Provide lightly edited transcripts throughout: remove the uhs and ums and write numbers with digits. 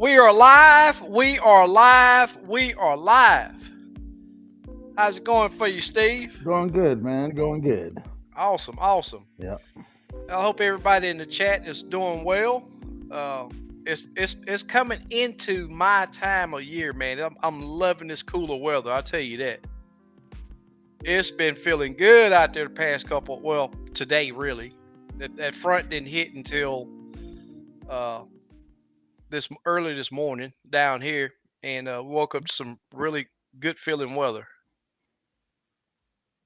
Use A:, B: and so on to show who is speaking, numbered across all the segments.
A: We are live. We are live. We are live. How's it going for you, Steve?
B: Going good, man. Going good.
A: Awesome, awesome.
B: Yeah.
A: I hope everybody in the chat is doing well. Uh, it's coming into my time of year, man. I'm loving this cooler weather. I'll tell you that. It's been feeling good out there the past couple. Well, today really. That front didn't hit until uh, this early this morning down here, and woke up to some really good feeling weather.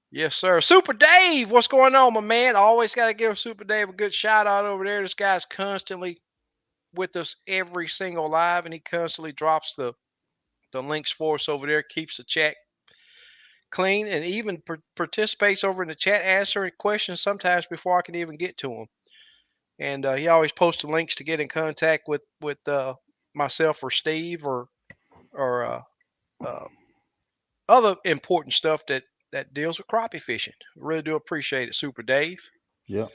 A: Yes, sir. Super Dave, what's going on, my man? I always got to give Super Dave a good shout out over there. This guy's constantly with us every single live, and he constantly drops the links for us over there, keeps the chat clean, and even participates over in the chat, answering questions sometimes before I can even get to him. And he always posts the links to get in contact with myself or Steve or uh, other important stuff that deals with crappie fishing. Really do appreciate it, Super Dave.
B: Yep.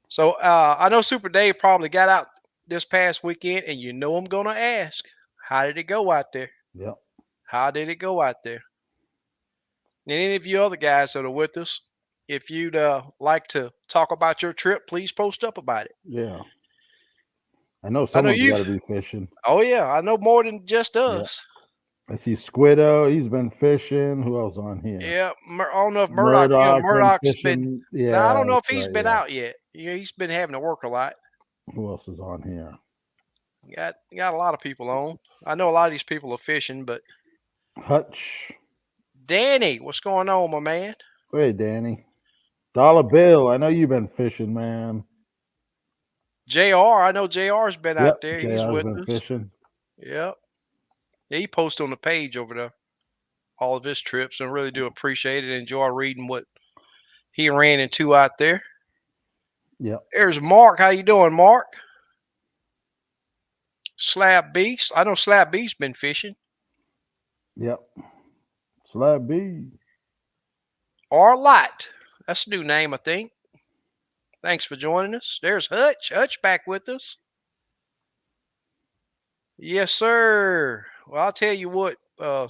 A: So I know Super Dave probably got out this past weekend, and you know I'm gonna ask, how did it go out there?
B: Yep.
A: How did it go out there? And any of you other guys that are with us, if you'd like to talk about your trip, please post up about it.
B: Yeah. I know
A: I know
B: someone's got to
A: you've.
B: be fishing.
A: Oh yeah, I know more than just
B: Yeah.
A: us.
B: I see Squiddo. He's been fishing. Who else on here?
A: Yeah, I don't know if Murdoch.
B: Murdoch been
A: Murdoch's been.
B: fishing.
A: Now I
B: Yeah,
A: don't know
B: that's
A: if he's
B: right.
A: been
B: Yeah.
A: out yet. He's been having to work a lot.
B: Who else is on here?
A: Got a lot of people on. I know a lot of these people are fishing, but
B: Hutch.
A: Danny, what's going on, my man?
B: Hey, Danny. Dollar Bill. I know you've been fishing, man.
A: JR, I know JR's been
B: Yep.
A: out there. He's
B: JR's
A: with
B: been
A: us.
B: fishing.
A: Yep. Yeah, he posts on the page over there all of his trips, and really do appreciate it. Enjoy reading what he ran into out there.
B: Yep.
A: There's Mark. How you doing, Mark? Slab Beast. I know Slab Beast's been fishing.
B: Yep. Slab B.
A: Or Light. That's a new name, I think. Thanks for joining us. There's Hutch. Hutch back with us. Yes, sir. Well, I'll tell you what,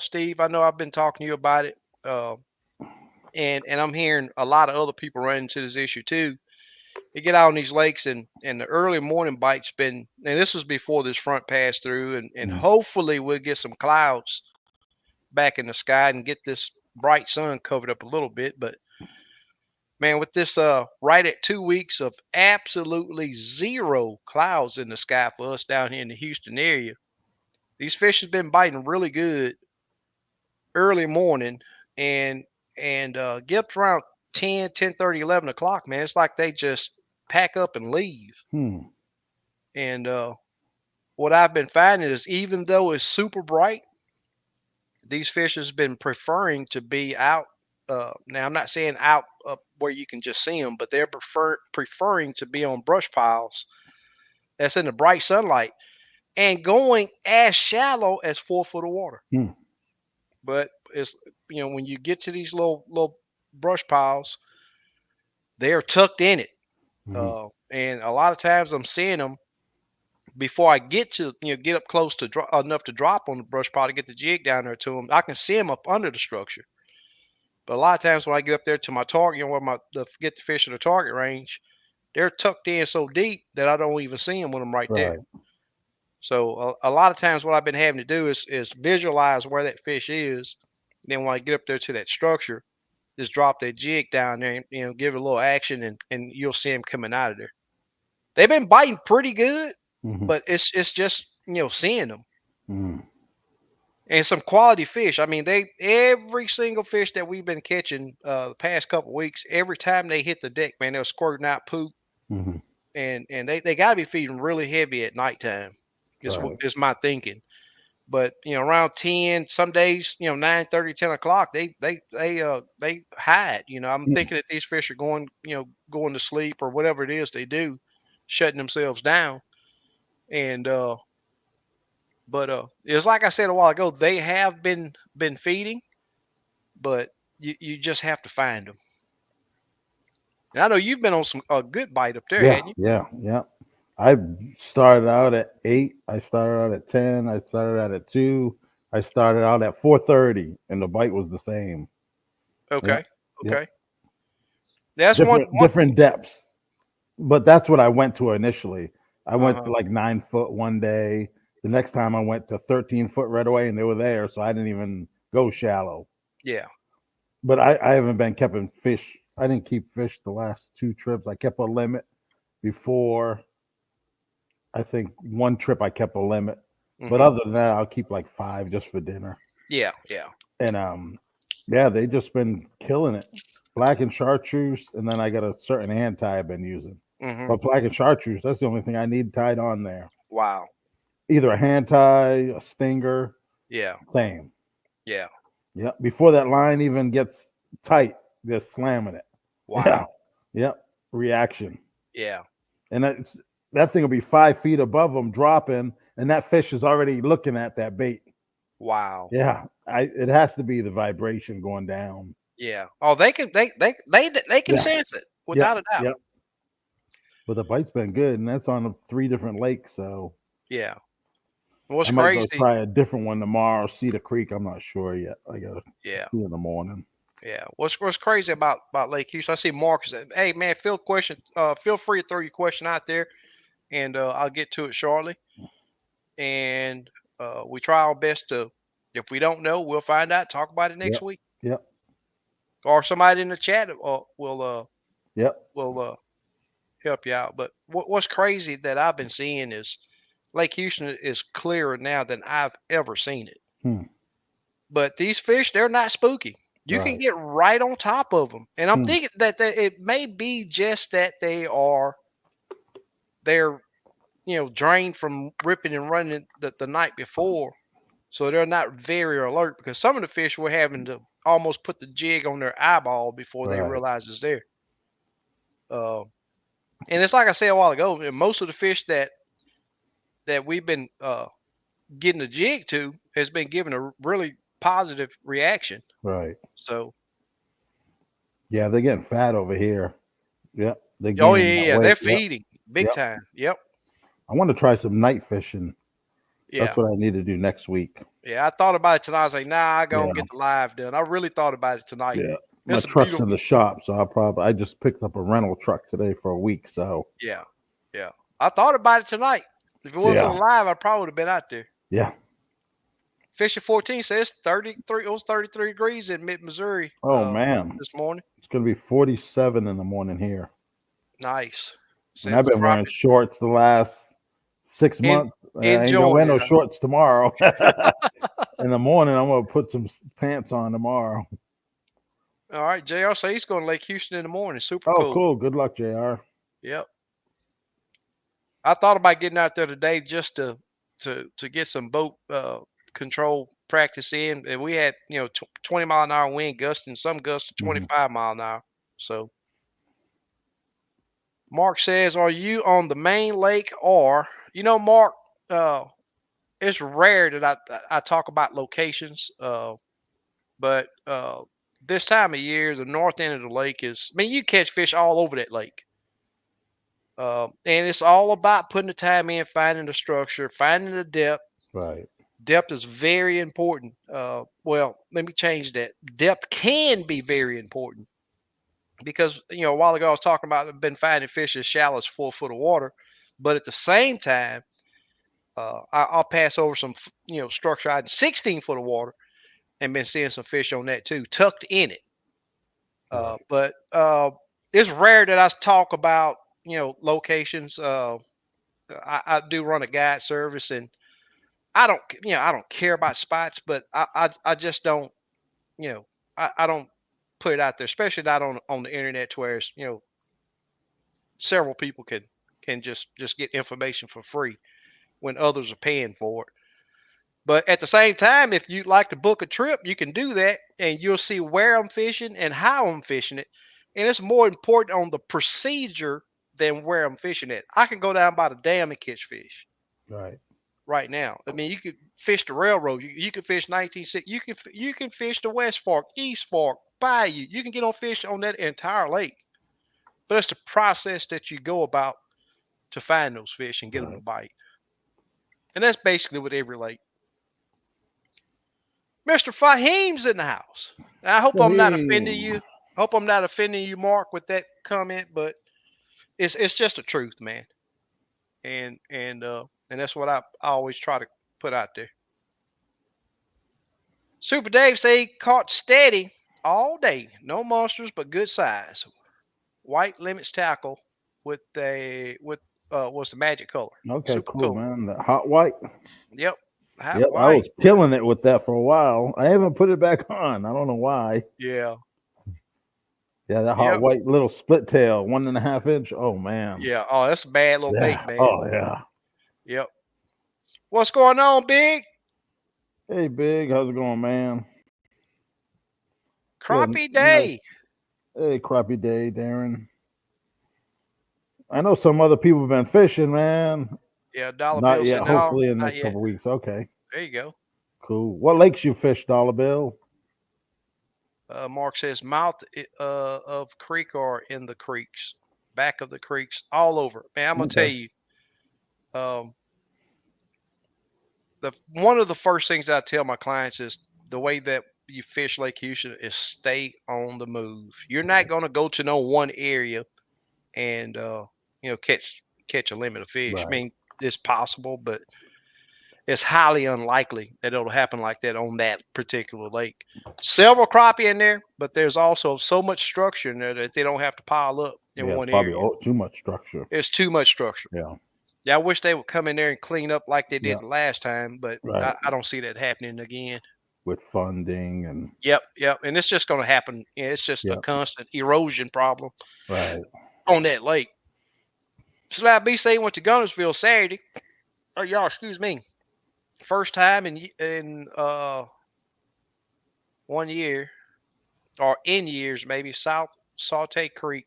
A: Steve. I know I've been talking to you about it, and I'm hearing a lot of other people run into this issue too. You get out on these lakes, and the early morning bite's been, and this was before this front passed through, and
B: Mm.
A: hopefully we'll get some clouds back in the sky and get this bright sun covered up a little bit. But man, with this right at 2 weeks of absolutely zero clouds in the sky for us down here in the Houston area, these fish have been biting really good early morning, and get up to around 10, 10:30, 11 o'clock, man, it's like they just pack up and leave.
B: Hmm.
A: And what I've been finding is, even though it's super bright, these fish has been preferring to be out. Now I'm not saying out up where you can just see them, but they're preferring to be on brush piles that's in the bright sunlight and going as shallow as 4 foot of water.
B: Hmm.
A: But it's, when you get to these little brush piles, they are tucked in it,
B: Hmm.
A: and a lot of times I'm seeing them before I get to, get up close to enough to drop on the brush pile to get the jig down there to them. I can see them up under the structure. But a lot of times when I get up there to my target, where get the fish at the target range, they're tucked in so deep that I don't even see them when I'm right there.
B: Right.
A: So a lot of times what I've been having to do is visualize where that fish is. Then when I get up there to that structure, just drop that jig down there and, give it a little action, and you'll see them coming out of there. They've been biting pretty good,
B: Hmm.
A: but it's just, seeing them.
B: Hmm.
A: And some quality fish. I mean, they every single fish that we've been catching the past couple weeks, every time they hit the deck, man, they're squirting out poop,
B: Hmm.
A: and they got to be feeding really heavy at nighttime.
B: Right.
A: Is my thinking. But around 10, some days, 9:30, 10 o'clock, they hide. I'm
B: Hmm.
A: thinking that these fish are going to sleep or whatever it is they do, shutting themselves down. And but it's like I said a while ago, they have been feeding, but you just have to find them. And I know you've been on some a good bite up there,
B: Yeah.
A: hadn't you?
B: Yeah. Yeah. I started out at 8. I started out at 10. I started out at 2. I started out at 4:30, and the bite was the same. Yep,
A: Okay.
B: yep.
A: Okay. That's one.
B: Different depths, but that's what I went to initially. I went
A: Uh-huh.
B: to like 9 foot one day. The next time I went to 13 foot right away, and they were there, so I didn't even go shallow.
A: Yeah.
B: But I haven't been keeping fish. I didn't keep fish the last 2 trips. I kept a limit before. I think one trip I kept a limit, but
A: Mhm.
B: other than that, I'll keep like 5 just for dinner.
A: Yeah, yeah.
B: And yeah, they just been killing it. Black and chartreuse, and then I got a certain hand tie I've been using.
A: Mhm.
B: But black and chartreuse, that's the only thing I need tied on there.
A: Wow.
B: Either a hand tie, a stinger,
A: Yeah.
B: same.
A: Yeah.
B: Yep. Before that line even gets tight, just slamming it. Yeah.
A: Wow.
B: Yep. Reaction.
A: Yeah.
B: And that thing will be 5 feet above them dropping, and that fish is already looking at that bait.
A: Wow.
B: Yeah. It has to be the vibration going down.
A: Yeah. Oh, they can
B: Yeah.
A: sense it
B: Yep.
A: without a doubt.
B: Yep. But the bite's been good, and that's on 3 different lakes. So
A: Yeah. What's
B: I might go
A: crazy?
B: try a different one tomorrow. Cedar Creek. I'm not sure yet. I gotta
A: Yeah.
B: see in the morning.
A: Yeah. What's crazy about Lake Houston? I see Marcus. Hey man, feel free to throw your question out there, and I'll get to it shortly. And we try our best to. If we don't know, we'll find out. Talk about it next
B: Yep.
A: week,
B: Yep.
A: or somebody in the chat
B: Yep.
A: will help you out. But what's crazy that I've been seeing is Lake Houston is clearer now than I've ever seen it.
B: Hmm.
A: But these fish, they're not spooky. You can
B: Right.
A: get right on top of them, and I'm
B: Hmm.
A: thinking that it may be just that they're drained from ripping and running the night before, so they're not very alert. Because some of the fish were having to almost put the jig on their eyeball before they
B: Right.
A: realize it's there. Uh, and it's like I said a while ago, most of the fish that we've been getting a jig to has been given a really positive reaction.
B: Right.
A: So,
B: Yeah, they're getting fat over here. Yep. They're
A: oh
B: gaining
A: yeah,
B: that
A: yeah, they're
B: weight. Yep.
A: feeding big
B: Yep.
A: time. Yep.
B: I want to try some night fishing. That's
A: Yeah.
B: what I need to do next week.
A: Yeah. I thought about it tonight. I was like, nah, I go and
B: Yeah.
A: get the live done. I really thought about it tonight.
B: Yeah. My
A: It's a
B: truck's
A: beautiful.
B: in the shop, so I just picked up a rental truck today for a week. So
A: Yeah. Yeah. I thought about it tonight. If it wasn't for
B: yeah.
A: the live, I probably would have been out there.
B: Yeah.
A: Fishing 14 says 33. It was 33 degrees in mid Missouri
B: Oh man.
A: this morning.
B: It's gonna be 47 in the morning here.
A: Nice.
B: And
A: Says
B: I've
A: the
B: been wearing
A: crappie
B: shorts the last 6
A: in
B: months. I ain't gonna
A: enjoying
B: wear
A: it.
B: no
A: Huh?
B: shorts tomorrow. In the morning, I'm gonna put some pants on tomorrow.
A: All right. JR say he's going to Lake Houston in the morning. Super
B: Oh,
A: cool.
B: cool. Good luck, Jr.
A: Yep. I thought about getting out there today just to get some boat control practice in, and we had 20-mile-an-hour wind gusting, some gusts to
B: Hmm.
A: 25 mile an hour. So Mark says, "Are you on the main lake or Mark? Uh, it's rare that I talk about locations, but this time of year, the north end of the lake is. I mean, you catch fish all over that lake." And it's all about putting the time in, finding the structure, finding the depth.
B: Right.
A: Depth is very important. Well, let me change that. Depth can be very important because a while ago I was talking about I've been finding fish as shallow as 4 foot of water, but at the same time, I'll pass over some structure out in 16 foot of water and been seeing some fish on that too, tucked in it.
B: Right.
A: But it's rare that I talk about locations. I do run a guide service, and I don't care about spots, but I just don't you know I don't put it out there, especially not on the internet, to where it's, several people can just get information for free when others are paying for it. But at the same time, if you'd like to book a trip, you can do that, and you'll see where I'm fishing and how I'm fishing it. And it's more important on the procedure than where I'm fishing it. I can go down by the dam and catch fish
B: Right.
A: right now. I mean, you could fish the railroad. You could fish 1960. You can fish the West Fork, East Fork, Bayou. You can get on fish on that entire lake. But it's the process that you go about to find those fish and get them to
B: Right.
A: bite. And that's basically with every lake. Mr. Fahim's in the house. And I hope I'm not offending
B: Hey.
A: you. Hope I'm not offending you, Mark, with that comment, but it's just the truth, man. And that's what I always try to put out there. Super Dave say he caught steady all day. No monsters, but good size. White limits tackle with was the magic color.
B: Okay,
A: Super
B: cool,
A: cool.
B: man. The hot white.
A: Yep. Hot
B: Yep, I
A: white.
B: was killing it with that for a while. I haven't put it back on. I don't know why.
A: Yeah.
B: Yeah, that hot
A: Yep.
B: white little split tail, 1.5 inch. Oh man.
A: Yeah. Oh, that's a bad little bait,
B: Yeah.
A: man.
B: Oh yeah.
A: Yep. What's going on, Big?
B: Hey, big. How's it going, man? Yeah.
A: Crappie
B: Nice.
A: day.
B: Hey, crappie day, Darren. I know some other people have been fishing, man.
A: Yeah, Dollar
B: Not
A: Bill
B: yet.
A: said no,
B: Hopefully in the
A: not
B: next
A: yet.
B: couple of weeks. Okay.
A: There you go.
B: Cool. What lakes you fish, Dollar Bill?
A: Mark says mouth of creek or in the creeks, back of the creeks, all over. Man, I'm gonna tell
B: Okay.
A: you, um, the one of the first things I tell my clients is the way that you fish Lake Houston is stay on the move. You're not gonna go to no one area and catch a limit of fish. I
B: Right.
A: mean, it's possible, but it's highly unlikely that it'll happen like that on that particular lake. Several crappie in there, but there's also so much structure in there that they don't have to pile up in
B: Yeah, it's
A: one
B: probably
A: area.
B: too much structure.
A: It's too much structure.
B: Yeah.
A: Yeah, I wish they would come in there and clean up like they did
B: Yeah.
A: the last time, but
B: Right.
A: I don't see that happening again.
B: With funding and
A: Yep, yep, and it's just going to happen. Yeah, it's just a
B: yeah.
A: constant erosion problem
B: Right.
A: on that lake. Slab B say he went to Gunnersville Saturday. Oh, y'all, excuse me. First time in 1 year or in years maybe. South Saute Creek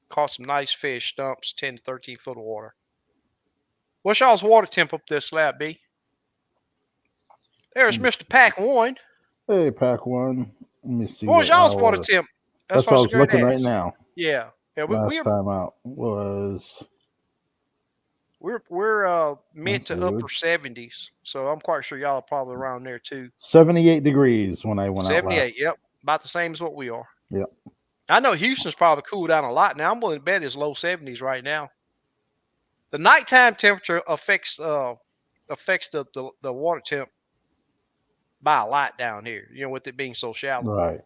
A: caught some nice fish, stumps, 10 to 13 foot of water. What's y'all's water temp up there, Slab B? There's
B: Let me
A: Mr.
B: see.
A: Pack One.
B: Hey, pack one. Let me see
A: What was
B: what
A: y'all's
B: our
A: water
B: water.
A: temp? That's
B: That's
A: what I
B: what I
A: was
B: was
A: going to
B: looking right
A: ask.
B: now.
A: Yeah, yeah.
B: Last time out was
A: We're
B: not
A: mid to
B: good.
A: upper 70s, so I'm quite sure y'all are probably around there too.
B: 78 degrees when I went out last.
A: 78. Yep, about the same as what we are.
B: Yep.
A: I know Houston's probably cooled down a lot now. I'm willing to bet it's low 70s right now. The nighttime temperature affects the water temp by a lot down here. With it being so shallow.
B: Right.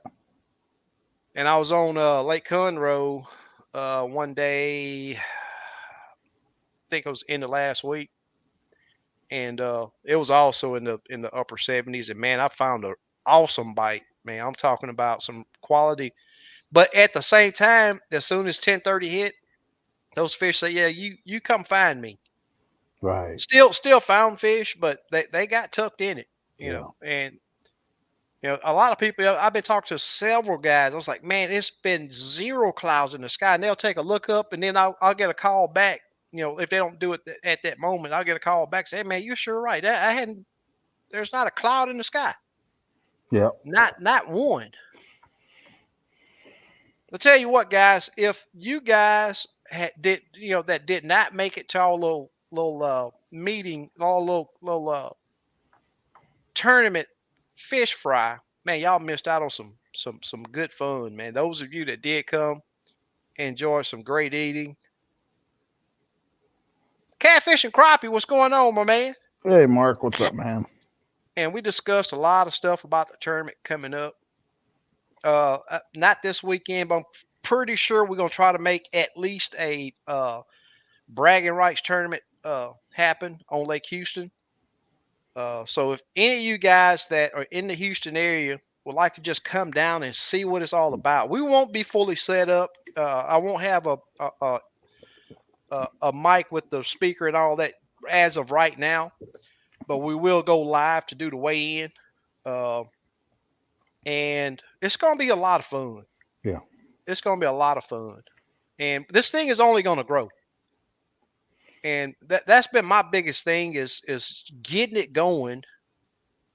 A: And I was on Lake Conroe one day. I think it was in the last week, and it was also in the upper 70s. And man, I found an awesome bite. Man, I'm talking about some quality. But at the same time, as soon as 10:30 hit, those fish say, "Yeah, you come find me."
B: Right.
A: Still found fish, but they got tucked in it,
B: Yeah.
A: and a lot of people. I've been talking to several guys. I was like, man, it's been zero clouds in the sky, and they'll take a look up, and then I'll get a call back. If they don't do it at that moment, I'll get a call back. Say, hey, man, you're sure right. I hadn't. There's not a cloud in the sky.
B: Yep.
A: Not one. I'll tell you what, guys. If you guys that did not make it to our little meeting, our little tournament fish fry, man, y'all missed out on some good fun, man. Those of you that did come, enjoy some great eating. Catfish and crappie, what's going on, my man?
B: Hey, Mark, what's up, man?
A: And we discussed a lot of stuff about the tournament coming up. Not this weekend, but I'm pretty sure we're gonna try to make at least a bragging rights tournament happen on Lake Houston. So if any of you guys that are in the Houston area would like to just come down and see what it's all about, we won't be fully set up. I won't have a mic with the speaker and all that as of right now, but we will go live to do the weigh in, and it's going to be a lot of fun.
B: Yeah.
A: It's going to be a lot of fun, and this thing is only going to grow. And that's been my biggest thing is getting it going.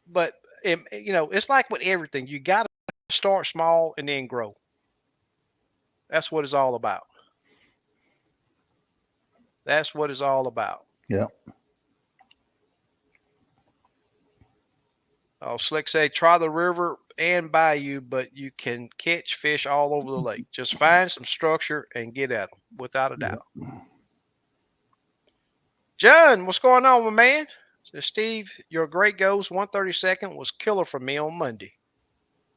A: But it's like with everything, you got to start small and then grow. That's what it's all about. That's what it's all about.
B: Yeah.
A: Oh, Slick say try the river and bayou, but you can catch fish all over the lake. Just find some structure and get at them, without a doubt.
B: Yeah.
A: John, what's going on, my man? So Steve, your great ghost 132nd was killer for me on Monday.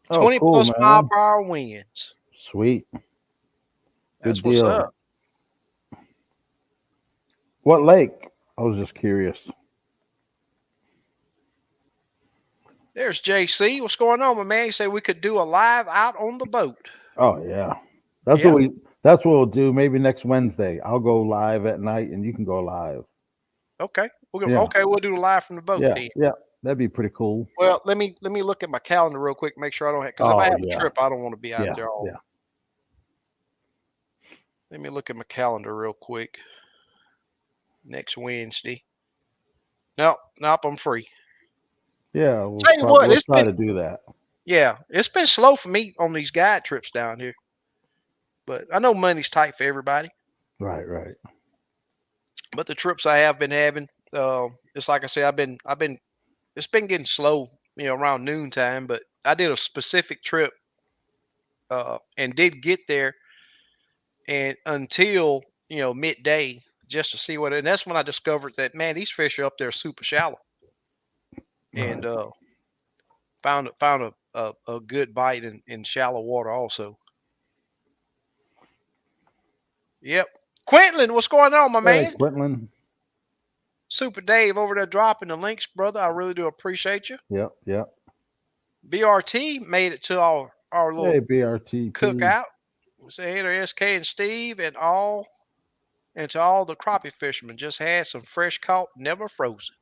B: Oh,
A: 20
B: cool,
A: plus mile
B: man.
A: per hour winds.
B: Sweet. Good
A: That's what's up.
B: deal. What lake? I was just curious.
A: There's JC. What's going on, my man? He said we could do a live out on the boat.
B: Oh yeah. That's what
A: Yep.
B: we that's what we'll do. Maybe next Wednesday. I'll go live at night and you can go live.
A: Okay.
B: Yeah.
A: Okay, we'll do the live from the boat
B: Yeah.
A: then.
B: Yeah. That'd be pretty cool.
A: Well, let me look at my calendar real quick, make sure I don't have, because if I
B: Oh
A: have a
B: yeah.
A: trip, I don't want to be out
B: Yeah.
A: there all.
B: Yeah.
A: Let me look at my calendar real quick. Next Wednesday. Nope, I'm free.
B: Yeah.
A: Tell you what,
B: We'll
A: it's
B: try
A: been
B: to do that.
A: yeah, it's been slow for me on these guide trips down here. But I know money's tight for everybody.
B: Right, right.
A: But the trips I have been having, it's like I say, I've been it's been getting slow, around noontime. But I did a specific trip, and did get there and until midday just to see what. And that's when I discovered that, man, these fish are up there super shallow, and
B: Right.
A: found a good bite in shallow water also. Yep. Quentin, what's going on, my
B: Hey,
A: man?
B: Quinlan.
A: Super Dave over there dropping the links, brother. I really do appreciate you.
B: Yep, yep.
A: BRT made it to our
B: Hey,
A: little
B: BRTT.
A: cookout. Say hey to SK and Steve and to all the crappie fishermen. Just had some fresh caught, never frozen.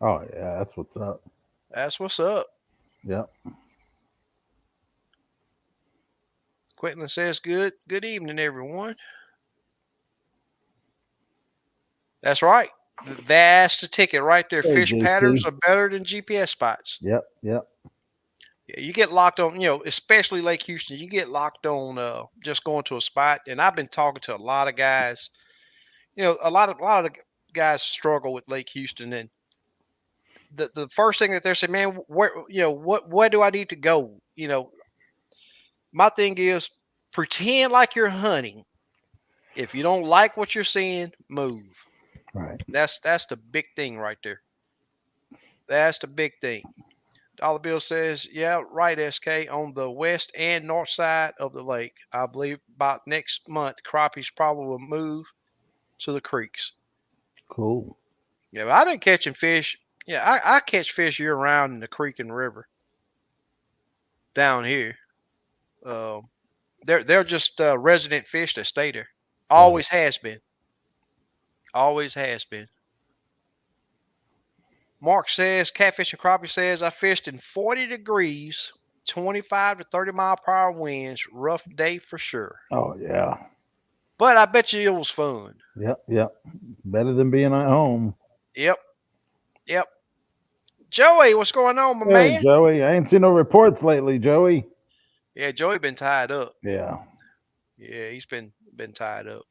B: Oh yeah, that's what's up.
A: That's what's up.
B: Yep.
A: Quentin says good evening, everyone. That's right. That's the ticket right there.
B: Hey,
A: Fish patterns
B: JC.
A: are better than GPS spots.
B: Yep, yep.
A: Yeah, you get locked on, especially Lake Houston. You get locked on just going to a spot. And I've been talking to a lot of guys. A lot of the guys struggle with Lake Houston, and the first thing that they're saying, man, where do I need to go? My thing is pretend like you're hunting. If you don't like what you're seeing, move.
B: Right.
A: That's the big thing right there. That's the big thing. Dollar Bill says, yeah, right, SK, on the west and north side of the lake. I believe about next month, crappies probably will move to the creeks.
B: Cool.
A: Yeah, but I've been catching fish. Yeah, I catch fish year round in the creek and river down here. Um, they're just resident fish that stay there.
B: Right.
A: Always has been. Always has been. Mark says, catfish and crappie says, I fished in 40 degrees, 25 to 30 mile per hour winds. Rough day for sure.
B: Oh yeah.
A: But I bet you it was fun.
B: Yep, yep. Better than being at home.
A: Yep, yep. Joey, what's going on, my
B: Hey,
A: man?
B: Joey. I ain't seen no reports lately, Joey.
A: Yeah, Joey been tied up.
B: Yeah.
A: Yeah, he's been tied up.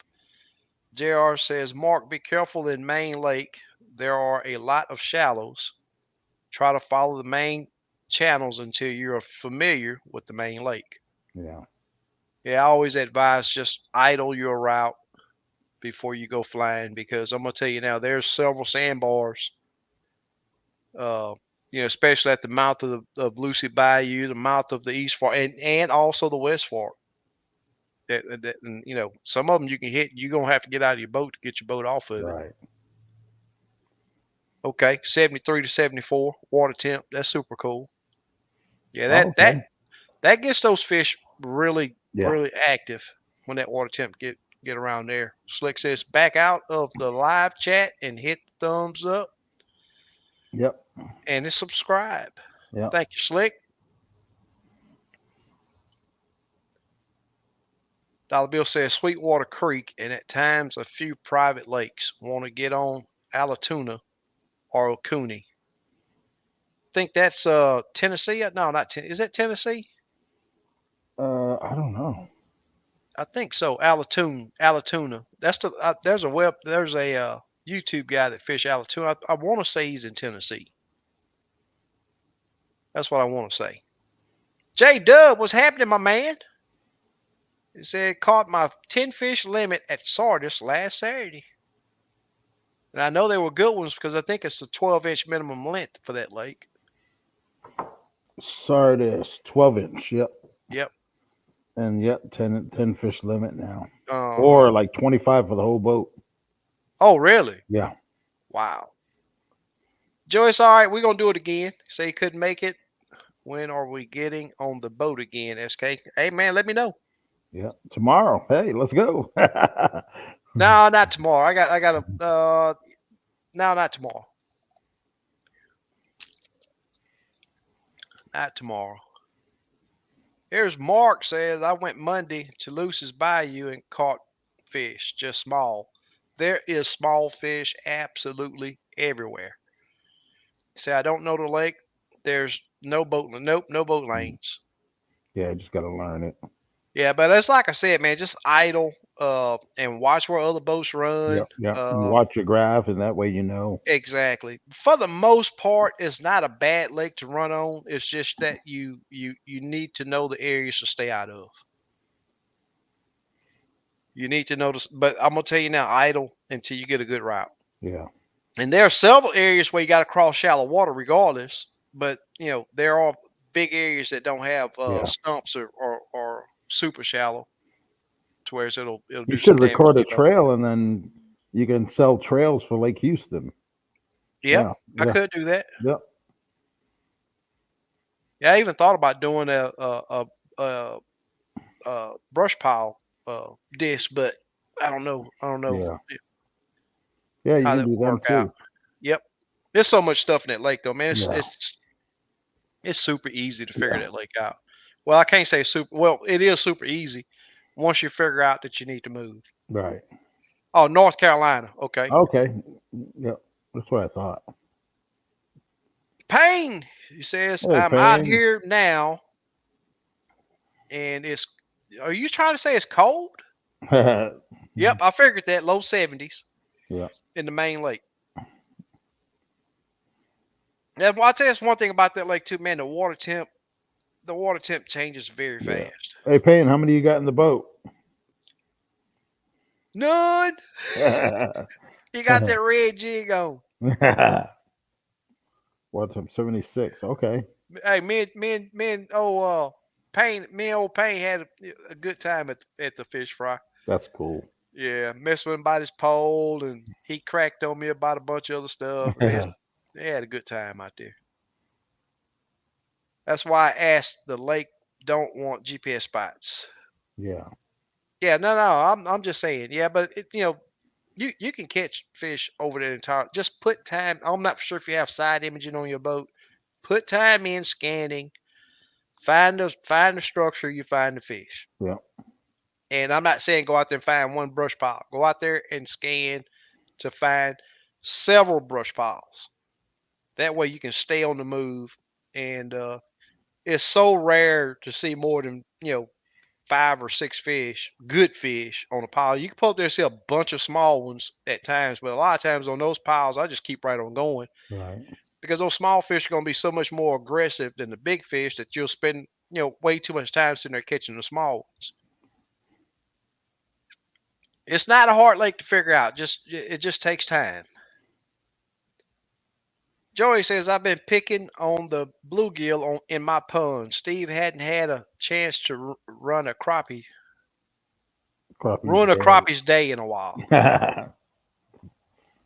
A: JR says, Mark, be careful in Main Lake. There are a lot of shallows. Try to follow the main channels until you're familiar with the main lake.
B: Yeah.
A: Yeah, I always advise just idle your route before you go flying, because I'm gonna tell you now, there's several sandbars. Uh, especially at the mouth of Lucy Bayou, the mouth of the East Fork, and also the West Fork. And some of them you can hit. You're gonna have to get out of your boat to get your boat off of it.
B: Right.
A: Okay, 73 to 74 water temp. That's super cool. Yeah,
B: Oh, okay.
A: that gets those fish really
B: Yeah.
A: really active when that water temp get around there. Slick says back out of the live chat and hit the thumbs up
B: Yep.
A: and then subscribe.
B: Yep.
A: Thank you, Slick. Dollar Bill says Sweetwater Creek and at times a few private lakes. Want to get on Alatoona or Oconee. Think that's Tennessee? No, not Tennessee. Is that Tennessee?
B: I don't know.
A: I think so. Alatuna. That's there's a YouTube guy that fish Alatuna. I want to say he's in Tennessee. That's what I want to say. J Dub, what's happening, my man? He said caught my 10 fish limit at Sardis last Saturday. And I know they were good ones because I think it's a 12-inch minimum length for that lake.
B: Sardis, 12-inch. Yep.
A: Yep.
B: And yep, 10 fish limit now.
A: Uh-huh.
B: Or like 25 for the whole boat.
A: Oh, really?
B: Yeah.
A: Wow. Joyce, all right, we're going to do it again. Say you couldn't make it. When are we getting on the boat again, SK? Hey, man, let me know.
B: Yeah. Tomorrow. Hey, let's go.
A: No, not tomorrow. No, not tomorrow. Not tomorrow. Here's Mark says I went Monday to Luce's Bayou and caught fish, just small. There is small fish absolutely everywhere. Say I don't know the lake. There's no boat lanes.
B: Yeah, just got to learn it.
A: Yeah, but it's like I said, man, just idle and watch where other boats run.
B: Yep. Yep. And watch your graph, and that way you know.
A: Exactly. For the most part, it's not a bad lake to run on. It's just that you need to know the areas to stay out of. You need to notice, but I'm gonna tell you now, idle until you get a good route.
B: Yeah.
A: And there are several areas where you got to cross shallow water regardless. But there are big areas that don't have
B: Yeah.
A: stumps or super shallow, to where it'll
B: You
A: do some
B: should
A: damage
B: record
A: to
B: a
A: your boat.
B: trail, and then you can sell trails for Lake Houston.
A: Yep,
B: Yeah.
A: I
B: Yeah.
A: could do that.
B: Yep.
A: Yeah, I even thought about doing a brush pile disc, but I don't know
B: Yeah. Yeah, you
A: how
B: can
A: that
B: do
A: would
B: them
A: work out.
B: too.
A: Yep, there's so much stuff in that lake though, man. It's
B: Yeah.
A: it's it's super easy to figure
B: Yeah.
A: that lake out. Well, I can't say super. Well, it is super easy once you figure out that you need to move.
B: Right.
A: Oh, North Carolina. Okay.
B: Okay. Yep. That's what I thought.
A: Payne, he says,
B: Hey,
A: I'm out
B: Payne.
A: here now and it's. Are you trying to say it's cold? Yep, I figured that low 70s
B: Yeah.
A: in the main lake. Yeah, well, I'll tell you one thing about that lake too, man. The water temp changes very
B: Yeah.
A: fast.
B: Hey, Payne, how many you got in the boat?
A: None. You got that red jig on.
B: What's up? 76. Okay.
A: Hey, me and old Payne had a good time at the fish fry.
B: That's cool.
A: Yeah, messed with him about his pole, and he cracked on me about a bunch of other stuff, and they had a good time out there. That's why I asked the lake don't want GPS spots.
B: Yeah.
A: Yeah, no, I'm just saying. Yeah, but you can catch fish over that entire. Just put time. I'm not sure if you have side imaging on your boat. Put time in scanning. Find the structure. You find the fish.
B: Yeah.
A: And I'm not saying go out there and find one brush pile. Go out there and scan to find several brush piles. That way you can stay on the move. And it's so rare to see more than 5 or 6 fish, good fish on a pile. You can pull up there and see a bunch of small ones at times, but a lot of times on those piles, I just keep right on going
B: Right.
A: because those small fish are going to be so much more aggressive than the big fish that you'll spend way too much time sitting there catching the small ones. It's not a hard lake to figure out. It just takes time. Joey says I've been picking on the bluegill in my pond. Steve hadn't had a chance to
B: Crappie's
A: ruin a crappie's day in a while.
B: dead.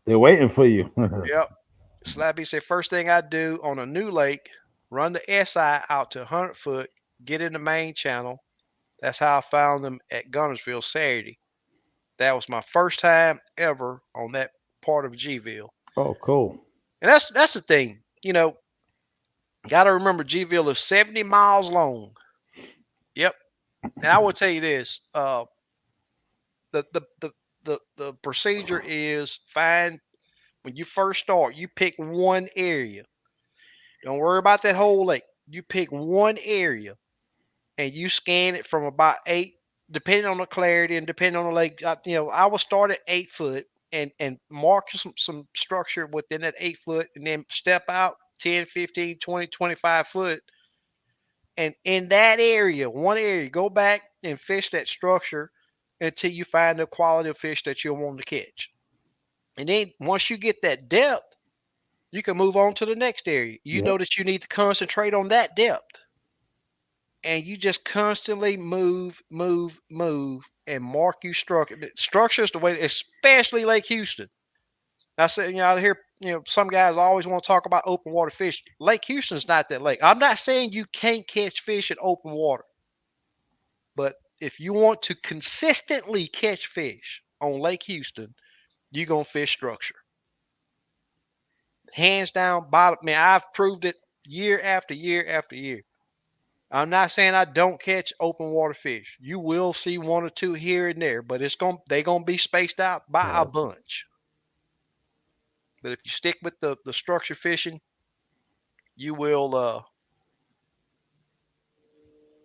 B: They're waiting for you.
A: Yep. Slappy said first thing I do on a new lake, run the SI out to 100 foot, get in the main channel. That's how I found them at Gunnersville Saturday. That was my first time ever on that part of Gville.
B: Oh, cool.
A: And that's the thing. Got to remember Gville is 70 miles long. Yep. And I will tell you this: the the the the procedure is find when you first start. You pick one area. Don't worry about that whole lake. You pick one area and you scan it from about depending on the clarity and depending on the lake. I will start at 8 foot and mark some structure within that 8 foot, and then step out 10, 15, 20, 25 foot, and in that area, one area, go back and fish that structure until you find the quality of fish that you're wanting to catch. And then once you get that depth, you can move on to the next area. You
B: Yep.
A: know that you need to concentrate on that depth. And you just constantly move, move, move, and mark you structure. Structure is the way, especially Lake Houston. I said, I hear, some guys always want to talk about open water fish. Lake Houston's not that lake. I'm not saying you can't catch fish in open water, but if you want to consistently catch fish on Lake Houston, you're gonna fish structure. Hands down, bottom. Man, I've proved it year after year after year. I'm not saying I don't catch open water fish. You will see one or two here and there, but they're gonna be spaced out by a
B: Right.
A: bunch. But if you stick with the structure fishing, you will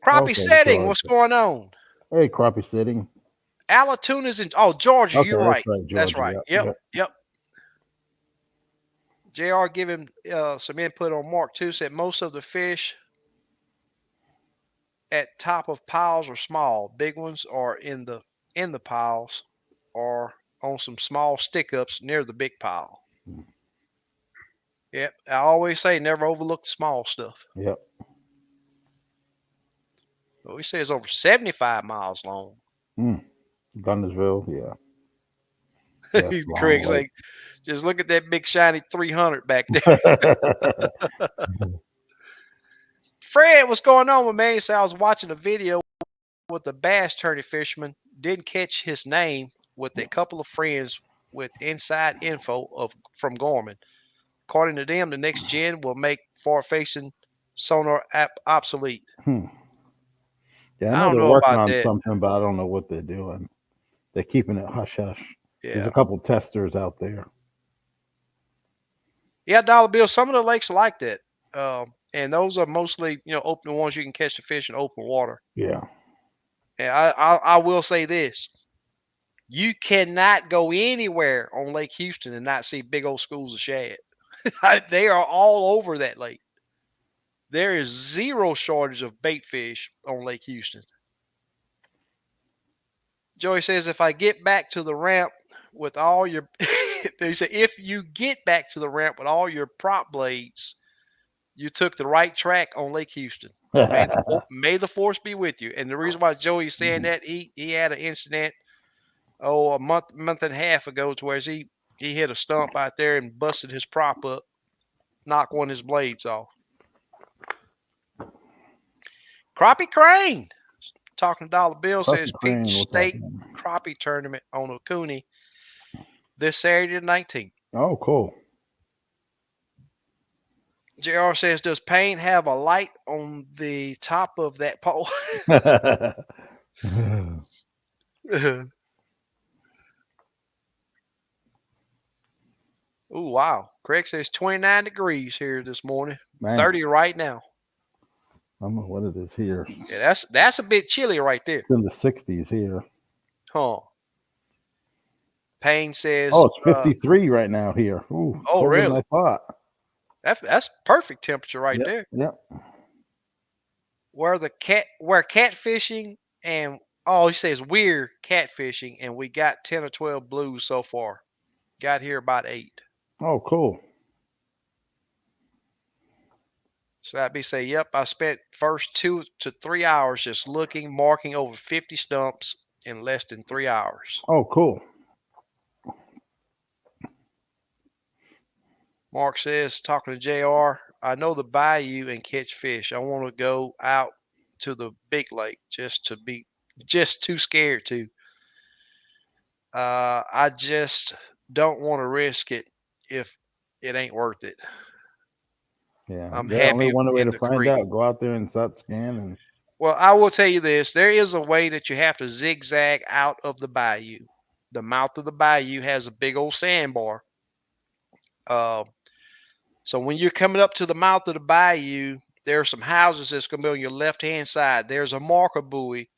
A: crappie
B: Okay,
A: setting.
B: Georgia.
A: What's going on?
B: Hey, crappie sitting.
A: Alatuna's in Georgia,
B: Okay,
A: you're
B: that's
A: right.
B: right,
A: That's
B: Georgia.
A: right.
B: Yep,
A: Yep,
B: yep.
A: yep. JR giving some input on Mark too. Said most of the fish at top of piles are small. Big ones are in the piles or on some small stick ups near the big pile. Yep. I always say never overlook the small stuff.
B: Yep.
A: But we say it's over 75 miles long.
B: Mm. Gunnersville. Yeah. Yeah, it's a long
A: Craig's
B: lake.
A: like, just look at that big shiny 300 back there. Fred, what's going on with me? So I was watching a video with a bass tourney fisherman. Didn't catch his name with a couple of friends with inside info of from Gorman. According to them, the next gen will make far-facing sonar obsolete.
B: Hmm. Yeah, I
A: I
B: know
A: don't
B: they're
A: know
B: working
A: about
B: on
A: that.
B: something, but I don't know what they're doing. They're keeping it hush hush. There's a
A: Yeah,
B: couple testers out there.
A: yeah, dollar bill. Some of the lakes are like that, and those are mostly open ones you can catch the fish in open water.
B: Yeah.
A: And I will say this: you cannot go anywhere on Lake Houston and not see big old schools of shad. They are all over that lake. There is zero shortage of bait fish on Lake Houston. Joey says, if I get back to the ramp with all your, they say, if you get back to the ramp with all your prop blades, you took the right track on Lake Houston. May the force be with you. And the reason why Joey's saying that, he had an incident, a month and a half ago, to where he hit a stump out there and busted his prop up, knocked one of his blades off. Crappie Crane, talking to Dollar Bill, says
B: Crappie
A: Peach
B: crane, what's
A: State
B: happening?
A: Crappie Tournament on Oconee this Saturday the 19th.
B: Oh, cool.
A: JR says, does paint have a light on the top of that pole? Oh, wow. Craig says 29 degrees here this morning,
B: Man,
A: 30 right now.
B: I don't know what it is here.
A: Yeah, that's a bit chilly right there.
B: It's in the 60s here.
A: Huh. Payne says,
B: Oh, it's 53 right now here. Ooh,
A: oh,
B: colder than
A: really?
B: I thought.
A: That's perfect temperature right
B: Yep,
A: there.
B: yep.
A: Where catfishing and he says we're catfishing and we got 10 or 12 blues so far. Got here about 8.
B: Oh, cool.
A: So that'd be say, yep, I spent first 2 to 3 hours just looking, marking over 50 stumps in less than 3 hours.
B: Oh, cool.
A: Mark says, talking to JR, I know the bayou and catch fish. I want to go out to the big lake just too scared to. I just don't want to risk it if it ain't worth it.
B: Yeah,
A: I'm
B: the only
A: happy
B: one way
A: in
B: to
A: the
B: find
A: creek.
B: out, go out there and start scanning.
A: Well, I will tell you this. There is a way that you have to zigzag out of the bayou. The mouth of the bayou has a big old sandbar. Uh, so when you're coming up to the mouth of the bayou, there are some houses that's going to be on your left hand side. There's a marker buoy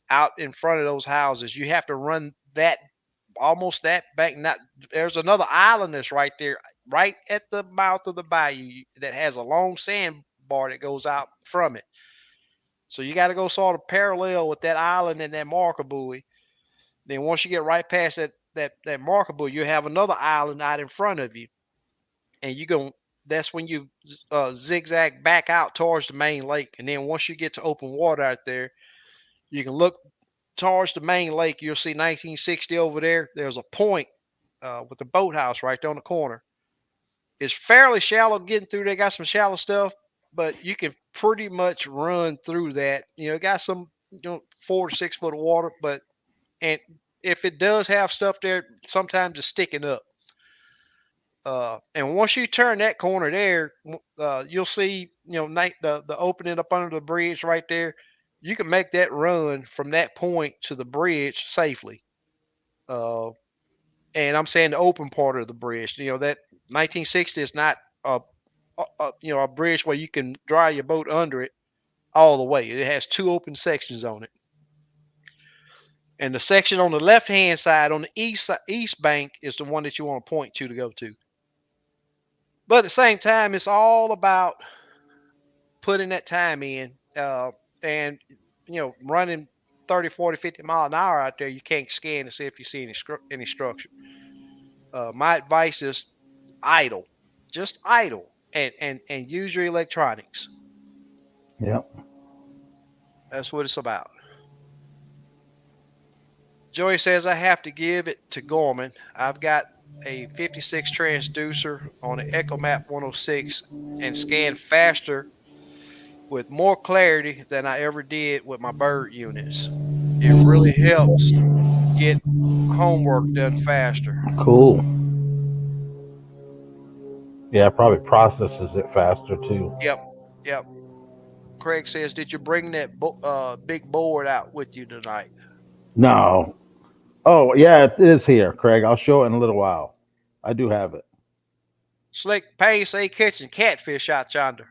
A: out in front of those houses. You have to run that almost that bank. Not there's another island that's right there, right at the mouth of the bayou that has a long sandbar that goes out from it. So you got to go sort of parallel with that island and that marker buoy. Then once you get right past that marker buoy, you have another island out in front of you, and you go. That's when you zigzag back out towards the main lake, and then once you get to open water out there, you can look towards the main lake. You'll see 1960 over there. There's a point with the boathouse right there on the corner. It's fairly shallow getting through. They got some shallow stuff, but you can pretty much run through that. Got some 4 to 6 foot of water, but and if it does have stuff there, sometimes it's sticking up. And once you turn that corner there, you'll see the opening up under the bridge right there. You can make that run from that point to the bridge safely. Uh, and I'm saying the open part of the bridge. That 1960 is not a bridge where you can dry your boat under it all the way. It has two open sections on it, and the section on the left hand side on the east bank is the one that you want to point to go to. But at the same time, it's all about putting that time in, and running 30, 40, 50 mile an hour out there. You can't scan to see if you see any structure. My advice is idle, just idle, and use your electronics.
B: Yep.
A: That's what it's about. Joey says I have to give it to Gorman. I've got a 56 transducer on an EchoMap 106 and scan faster with more clarity than I ever did with my bird units. It really helps get homework done faster.
B: Cool. Yeah, it probably processes it faster too.
A: Yep, yep. Craig says, "Did you bring that big board out with you tonight?"
B: No. Oh, yeah, it is here, Craig. I'll show it in a little while. I do have it.
A: Slick Payne say catching catfish out yonder.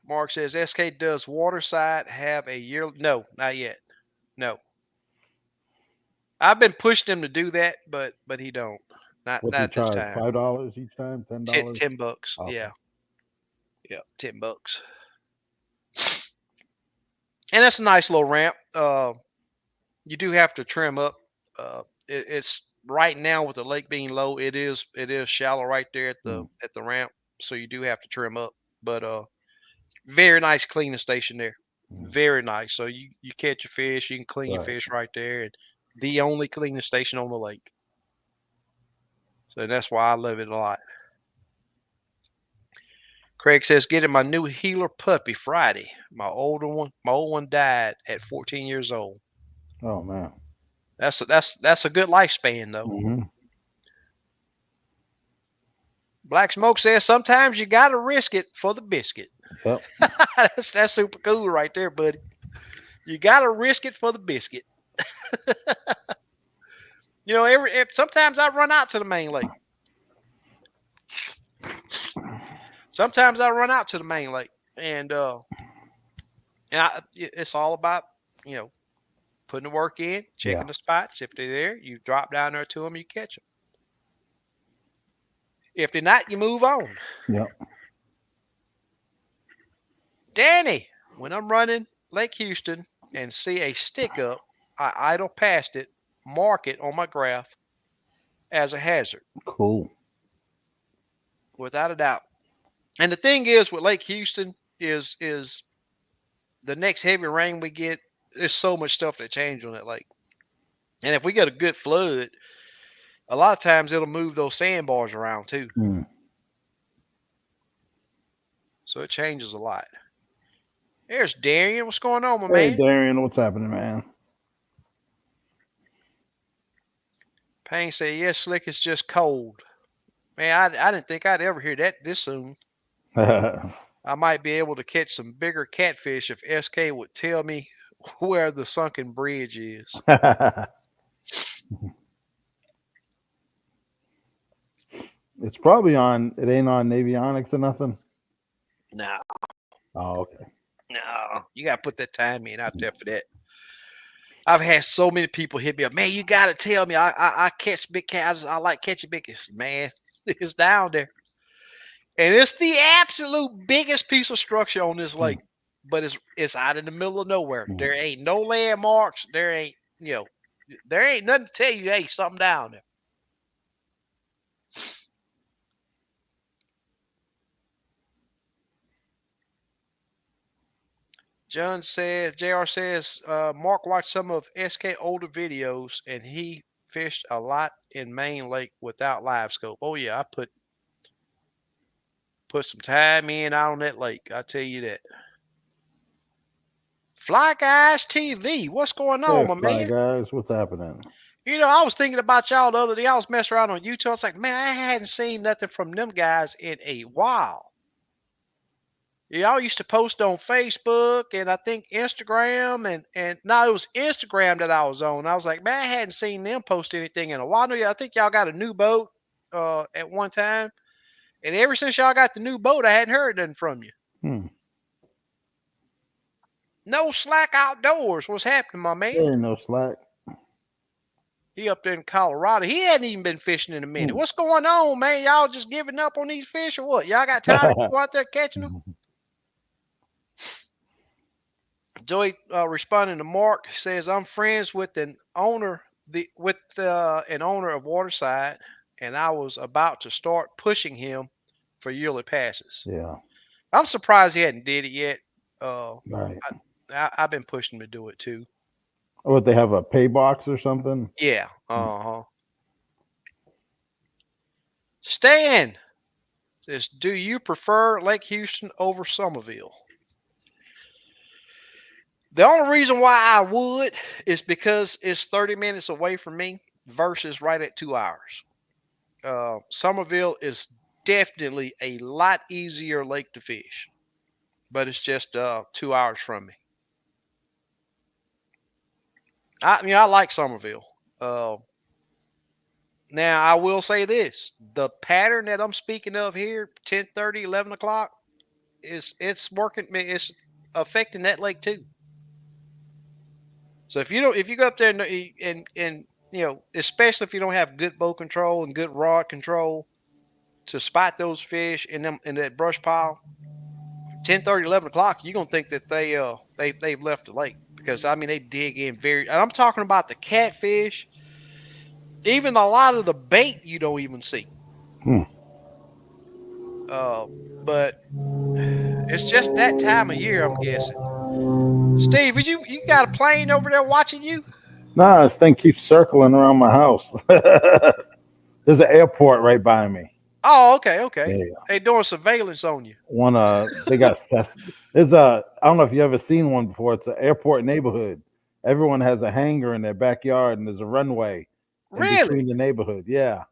A: Mark says, "SK, does Waterside have a year?" No, not yet. No, I've been pushing him to do that, but he don't. Not
B: What do you
A: at this
B: charge?
A: time.
B: $5 each time? $10?
A: Ten, $10.
B: Okay.
A: Yeah, yeah, $10. And that's a nice little ramp. You do have to trim up. It's right now with the lake being low. It is shallow right there at the
B: Mm,
A: at the ramp. So you do have to trim up. But very nice cleaning station there.
B: mm.
A: Very nice. So you catch your fish, you can clean your
B: Right.
A: fish right there, and the only cleaning station on the lake. So that's why I love it a lot. Craig says, getting my new healer puppy Friday. My old one died at 14 years old.
B: Oh man.
A: That's a good lifespan though.
B: Hmm.
A: Black Smoke says sometimes you gotta risk it for the biscuit.
B: Yep.
A: That's super cool right there, buddy. You gotta risk it for the biscuit. Sometimes I run out to the main lake. Sometimes I run out to the main lake, and it's all about you know putting the work in,
B: Yeah.
A: checking the spots. If they're there, you drop down there to them, you catch them. If they're not, you move on.
B: Yep.
A: Danny, when I'm running Lake Houston and see a stick up, I idle past it, mark it on my graph as a hazard,
B: Cool.
A: without a doubt. And the thing is with Lake Houston is the next heavy rain we get, there's so much stuff that changes on that lake. And if we get a good flood, a lot of times it'll move those sandbars around too.
B: Mm.
A: So it changes a lot. There's Darian. What's going on, my
B: Hey
A: man?
B: Darian, what's happening, man?
A: Payne said, yes, Slick, it's just cold. Man, I didn't think I'd ever hear that this soon. I might be able to catch some bigger catfish if SK would tell me where the sunken bridge is.
B: It's probably on. It ain't on Navionics or nothing.
A: No,
B: Oh, okay.
A: no, you gotta put that time in out there for that. I've had so many people hit me up, man. You gotta tell me. I catch big cats. I like catching big cats. Man, it's down there, and it's the absolute biggest piece of structure on this
B: Hmm.
A: lake. But it's out in the middle of nowhere.
B: Hmm.
A: There ain't no landmarks. There ain't there ain't nothing to tell you. Hey, something down there. John says, JR says, Mark watched some of SK older videos and he fished a lot in Main Lake without live scope. Oh yeah, I put some time in out on that lake. I tell you that. Fly Guys TV, what's going
B: Hey,
A: on, my
B: Fly
A: man?
B: Guys, what's happening?
A: I was thinking about y'all the other day. I was messing around on YouTube. I was like, man, I hadn't seen nothing from them guys in a while. Y'all used to post on Facebook and I think Instagram and no, it was Instagram that I was on. I was like, man, I hadn't seen them post anything in a while. I think y'all got a new boat at one time, and ever since y'all got the new boat, I hadn't heard nothing from you.
B: Hmm.
A: No slack outdoors. What's happening, my man?
B: There ain't no slack.
A: He up there in Colorado. He hadn't even been fishing in a minute.
B: Hmm.
A: What's going on, man? Y'all just giving up on these fish or what? Y'all got tired of people out there catching them? Joey responding to Mark says, "I'm friends with an owner of Waterside, and I was about to start pushing him for yearly passes.
B: Yeah.
A: I'm surprised he hadn't did it yet.
B: Right.
A: I've been pushing him to do it too.
B: What, they have a pay box or something?
A: Yeah.
B: Hmm.
A: Uh huh. Stan says, "Do you prefer Lake Houston over Somerville?" The only reason why I would is because it's 30 minutes away from me versus right at 2 hours. Somerville is definitely a lot easier lake to fish, but it's just 2 hours from me. I like Somerville. Uh, Now I will say this: the pattern that I'm speaking of here, 10:30, 11 o'clock, it's working. It's affecting that lake too. So if you go up there and especially if you don't have good bow control and good rod control to spot those fish in that brush pile, 10:30, 11 o'clock, you're gonna think that they've left the lake because I mean they dig in very. And I'm talking about the catfish, even a lot of the bait you don't even see.
B: Hmm.
A: Uh, but it's just that time of year, I'm guessing. Steve, you got a plane over there watching you?
B: Nah, this thing keeps circling around my house. There's an airport right by me.
A: Oh, okay, okay.
B: Yeah.
A: They doing surveillance on you.
B: One they got there's a, I don't know if you ever seen one before. It's an airport neighborhood. Everyone has a hangar in their backyard and there's a runway in
A: Really?
B: between the neighborhood. Yeah.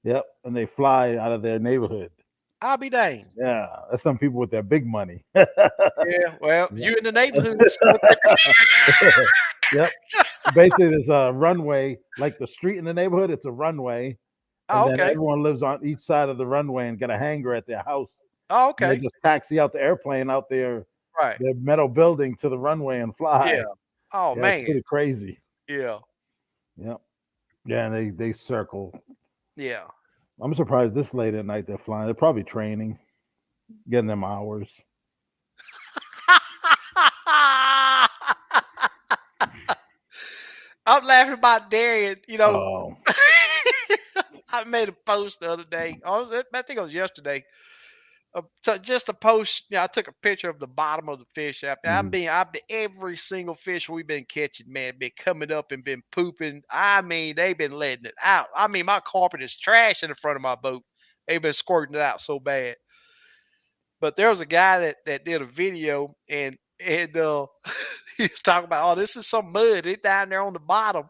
B: Yep. And they fly out of their neighborhood.
A: I'll be dang.
B: Yeah. That's some people with their big money.
A: Yeah, well,
B: Yeah.
A: you in the neighborhood. So
B: Yep. Basically there's a runway, like the street in the neighborhood, it's a runway. And
A: oh,
B: then
A: okay.
B: everyone lives on each side of the runway and got a hangar at their house.
A: Oh,
B: And they
A: okay.
B: just taxi out the airplane out there,
A: Right.
B: the metal building to the runway and
A: Yeah.
B: fly.
A: Oh
B: Yeah, it's
A: man.
B: pretty crazy.
A: Yeah.
B: Yep. Yeah, and they circle.
A: Yeah.
B: I'm surprised this late at night they're flying. They're probably training, getting them hours.
A: I'm laughing about Darian.
B: Oh.
A: I made a post the other day. I think it was yesterday. So just a post. I took a picture of the bottom of the fish.
B: Mhm.
A: I've been every single fish we've been catching, man, been coming up and been pooping. I mean, they've been letting it out. I mean, my carpet is trash in the front of my boat. They've been squirting it out so bad. But there was a guy that did a video and he was talking about, oh, this is some mud. It's down there on the bottom,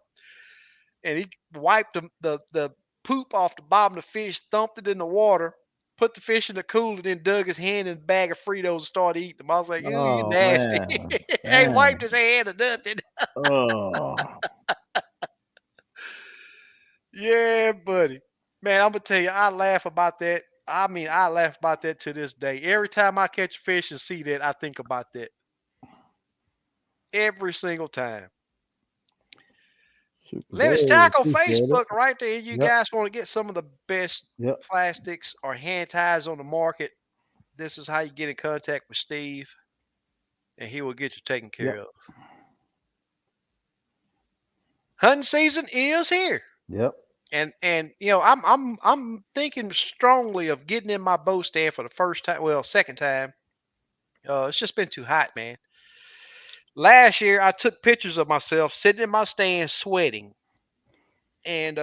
A: and he wiped the poop off the bottom of the fish, thumped it in the water, put the fish in the cooler, then dug his hand in a bag of Fritos and started eating them. I was like, ooh, you
B: Oh
A: nasty.
B: man.
A: Ain't wiped
B: Man.
A: his hand or nothing.
B: Oh.
A: Yeah, buddy. Man, I'm gonna tell you, I laugh about that. I mean, I laugh about that to this day. Every time I catch a fish and see that, I think about that. Every single time.
B: Super
A: Limits
B: Dave,
A: Tackle
B: appreciate it.
A: Facebook right there. You
B: Yep,
A: guys want to get some of the best
B: yep,
A: plastics or hand ties on the market. This is how you get in contact with Steve, and he will get you taken care
B: yep,
A: of. Hunting season is here.
B: yep.
A: And I'm thinking strongly of getting in my bow stand for the first time. Well, second time. It's just been too hot, man. Last year, I took pictures of myself sitting in my stand sweating, and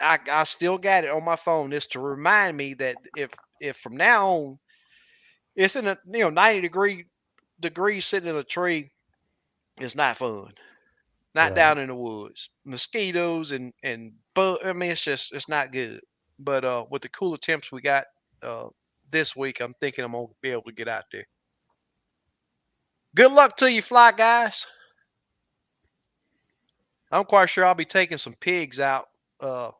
A: I still got it on my phone. It's to remind me that if from now on it's in a 90 degrees sitting in a tree, it's not fun. Not
B: Right.
A: down in the woods. Mosquitoes and bug. I mean, it's not good. But with the cooler temps we got uh, this week, I'm thinking I'm gonna be able to get out there. Good luck to you, fly guys. I'm quite sure I'll be taking some pigs out uh,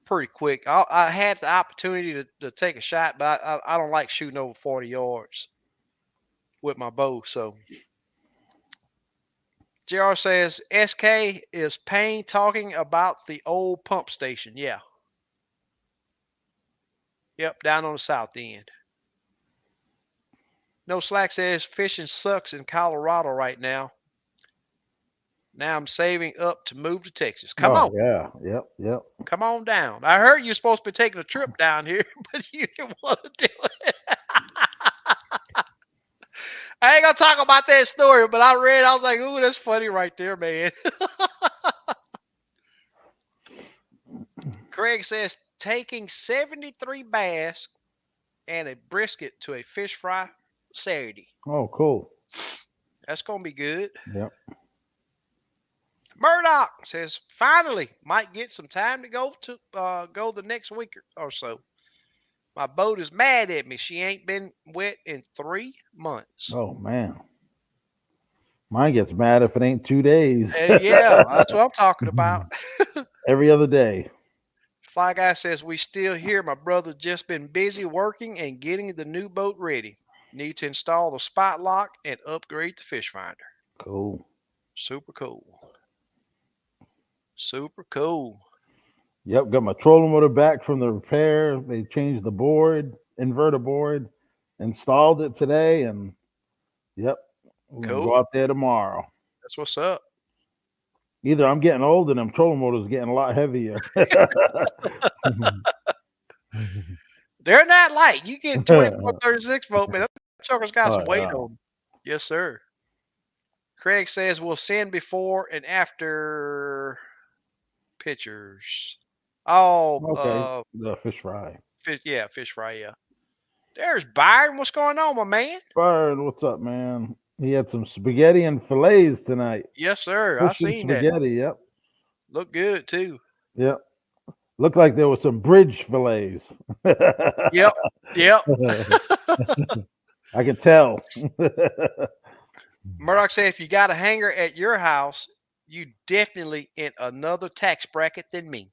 A: pretty quick. I had the opportunity to take a shot, but I don't like shooting over 40 yards with my bow. So JR says SK is Payne talking about the old pump station. Yeah. Yep, down on the south end. No Slack says fishing sucks in Colorado right now. Now I'm saving up to move to Texas. Come
B: Oh
A: on.
B: yeah, yep, yep.
A: Come on down. I heard you're supposed to be taking a trip down here, but you didn't want to do it. I ain't gonna talk about that story, but I was like, ooh, that's funny right there, man. Craig says taking 73 bass and a brisket to a fish fry Saturday.
B: Oh, cool.
A: That's gonna be good.
B: Yep.
A: Murdoch says finally might get some time to go the next week or so. My boat is mad at me. She ain't been wet in 3 months.
B: Oh man, mine gets mad if it ain't 2 days.
A: Yeah, that's what I'm talking about.
B: Every other day.
A: Fly guy says we still here. My brother just been busy working and getting the new boat ready. Need to install the spot lock and upgrade the fish finder.
B: Cool.
A: Super cool. Super cool.
B: Yep, got my trolling motor back from the repair. They changed the board, inverter board, installed it today, and yep, we're gonna go
A: Cool.
B: out there tomorrow.
A: That's what's up.
B: Either I'm getting old and them trolling motors getting a lot heavier.
A: They're not light. You get 24, 36 volt, man. That trucker's got some
B: Oh
A: weight
B: yeah.
A: on 'em. Yes, sir. Craig says we'll send before and after pictures. Oh,
B: Okay. The fish fry.
A: yeah, fish fry, yeah. There's Byron. What's going on, my man?
B: Bird, what's up, man? He had some spaghetti and fillets tonight.
A: Yes, sir. I
B: Fish and
A: seen that.
B: spaghetti. Yep.
A: Look good too.
B: Yep. Looked like there was some bridge fillets.
A: Yep. Yep.
B: I could tell.
A: Murdoch said if you got a hanger at your house, you definitely in another tax bracket than me.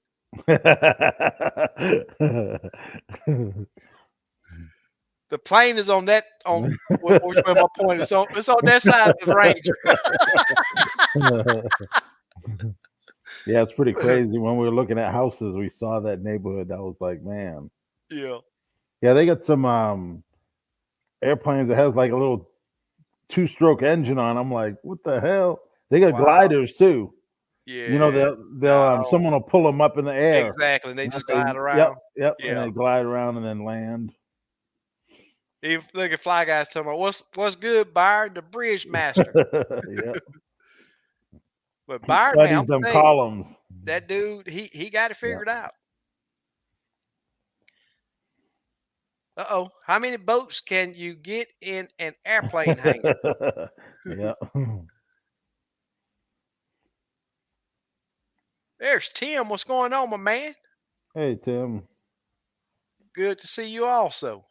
A: The plane is on that on which way my point is on. It's on that side of the Ranger.
B: Yeah, it's pretty crazy. When we were looking at houses, we saw that neighborhood. I was like, man.
A: Yeah.
B: Yeah, they got some airplanes that has like a little two-stroke engine on. I'm like, what the hell? They got
A: Wow.
B: gliders too. You know,
A: Yeah.
B: they'll
A: Oh,
B: someone will pull them up in the air.
A: exactly. And they
B: And then
A: just glide
B: yep,
A: around.
B: yep, and
A: Yeah.
B: they glide around and then land.
A: Even look at fly guys talking about what's good, Byron, the bridge master.
B: Yep.
A: But
B: He
A: Byron, man, I'm
B: studies them
A: telling you,
B: columns.
A: that dude, he got it
B: Yep.
A: figured out. Uh-oh. How many boats can you get in an airplane hangar?
B: Yep.
A: There's Tim. What's going on, my man?
B: Hey Tim.
A: Good to see you also.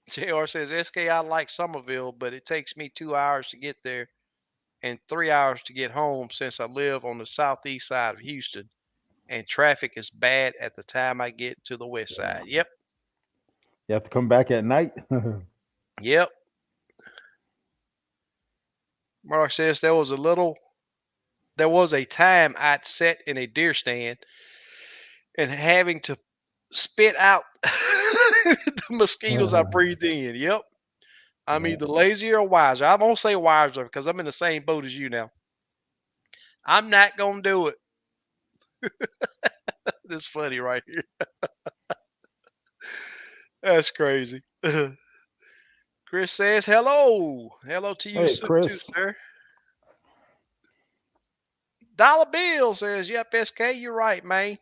A: JR says, SK, I like Somerville, but it takes me 2 hours to get there and 3 hours to get home since I live on the southeast side of Houston and traffic is bad at the time I get to the west
B: Yeah.
A: side. Yep,
B: You have to come back at night.
A: yep. Mark says there was a time I'd sat in a deer stand and having to spit out the mosquitoes I breathed in. Yep. I'm
B: Yeah.
A: either lazy or wiser. I won't say wiser because I'm in the same boat as you now. I'm not gonna do it. This funny right here. That's crazy. Chris says hello. Hello to you
B: Hey, Chris.
A: too, sir. Dollar Bill says, yep, SK, you're right, man.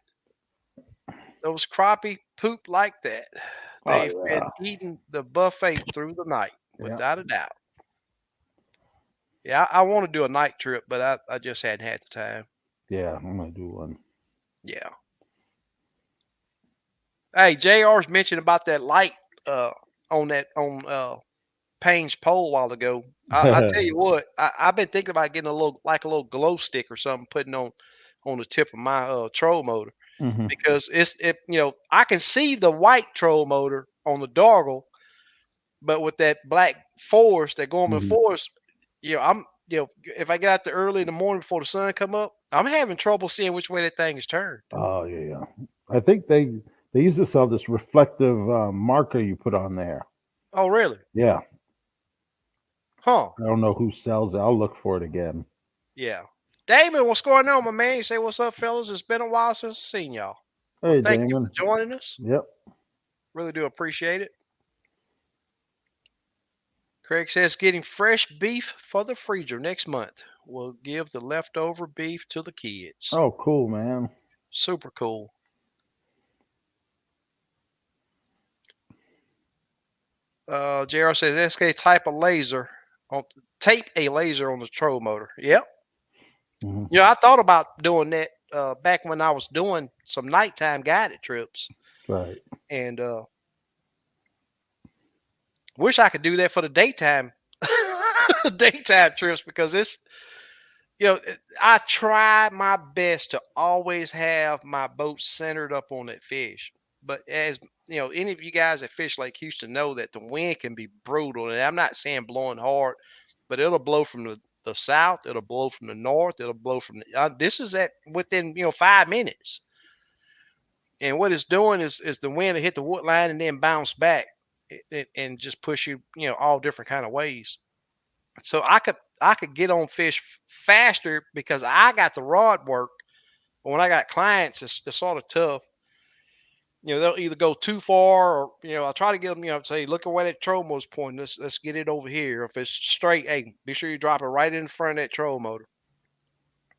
A: Those crappie poop like that.
B: Oh
A: They've been
B: yeah.
A: eating the buffet through the night,
B: Yeah.
A: without a doubt. Yeah, I want to do a night trip, but I just hadn't had the time.
B: Yeah. I'm gonna do one.
A: Yeah. Hey, JR's mentioned about that light uh on Payne's pole a while ago. I tell you what, I've been thinking about getting a little glow stick or something, putting on the tip of my troll motor
B: hmm
A: because I can see the white troll motor on the doggle, but with that black forest, that Gorman
B: hmm
A: forest, I'm if I get out there early in the morning before the sun come up, I'm having trouble seeing which way that thing is turned.
B: Oh yeah, yeah. I think they used to sell this reflective marker you put on there.
A: Oh, really?
B: Yeah.
A: Huh?
B: I don't know who sells it. I'll look for it again.
A: Yeah. Damon, what's going on, my man? You say what's up, fellas? It's been a while since I've seen y'all. Well,
B: Hey,
A: thank you
B: Damon.
A: for joining us.
B: Yep.
A: Really do appreciate it. Craig says getting fresh beef for the freezer next month. We'll give the leftover beef to the kids.
B: Oh, cool, man.
A: Super cool. JR says SK type a laser on tape a laser on the troll motor. Yep.
B: hmm
A: I thought about doing that back when I was doing some nighttime guided trips,
B: Right.
A: and wish I could do that for the daytime daytime trips because I try my best to always have my boat centered up on that fish. But as any of you guys that fish Lake Houston know that the wind can be brutal. And I'm not saying blowing hard, but it'll blow from the south, it'll blow from the north, it'll blow from this is at within 5 minutes. And what it's doing is the wind will hit the wood line and then bounce back and just push you, all different kind of ways. So I could get on fish faster because I got the rod work. But when I got clients, it's sort of tough. They'll either go too far, or I try to get them. Say, look at where that troll motor's pointing. Let's get it over here. If it's straight, hey, be sure you drop it right in front of that troll motor.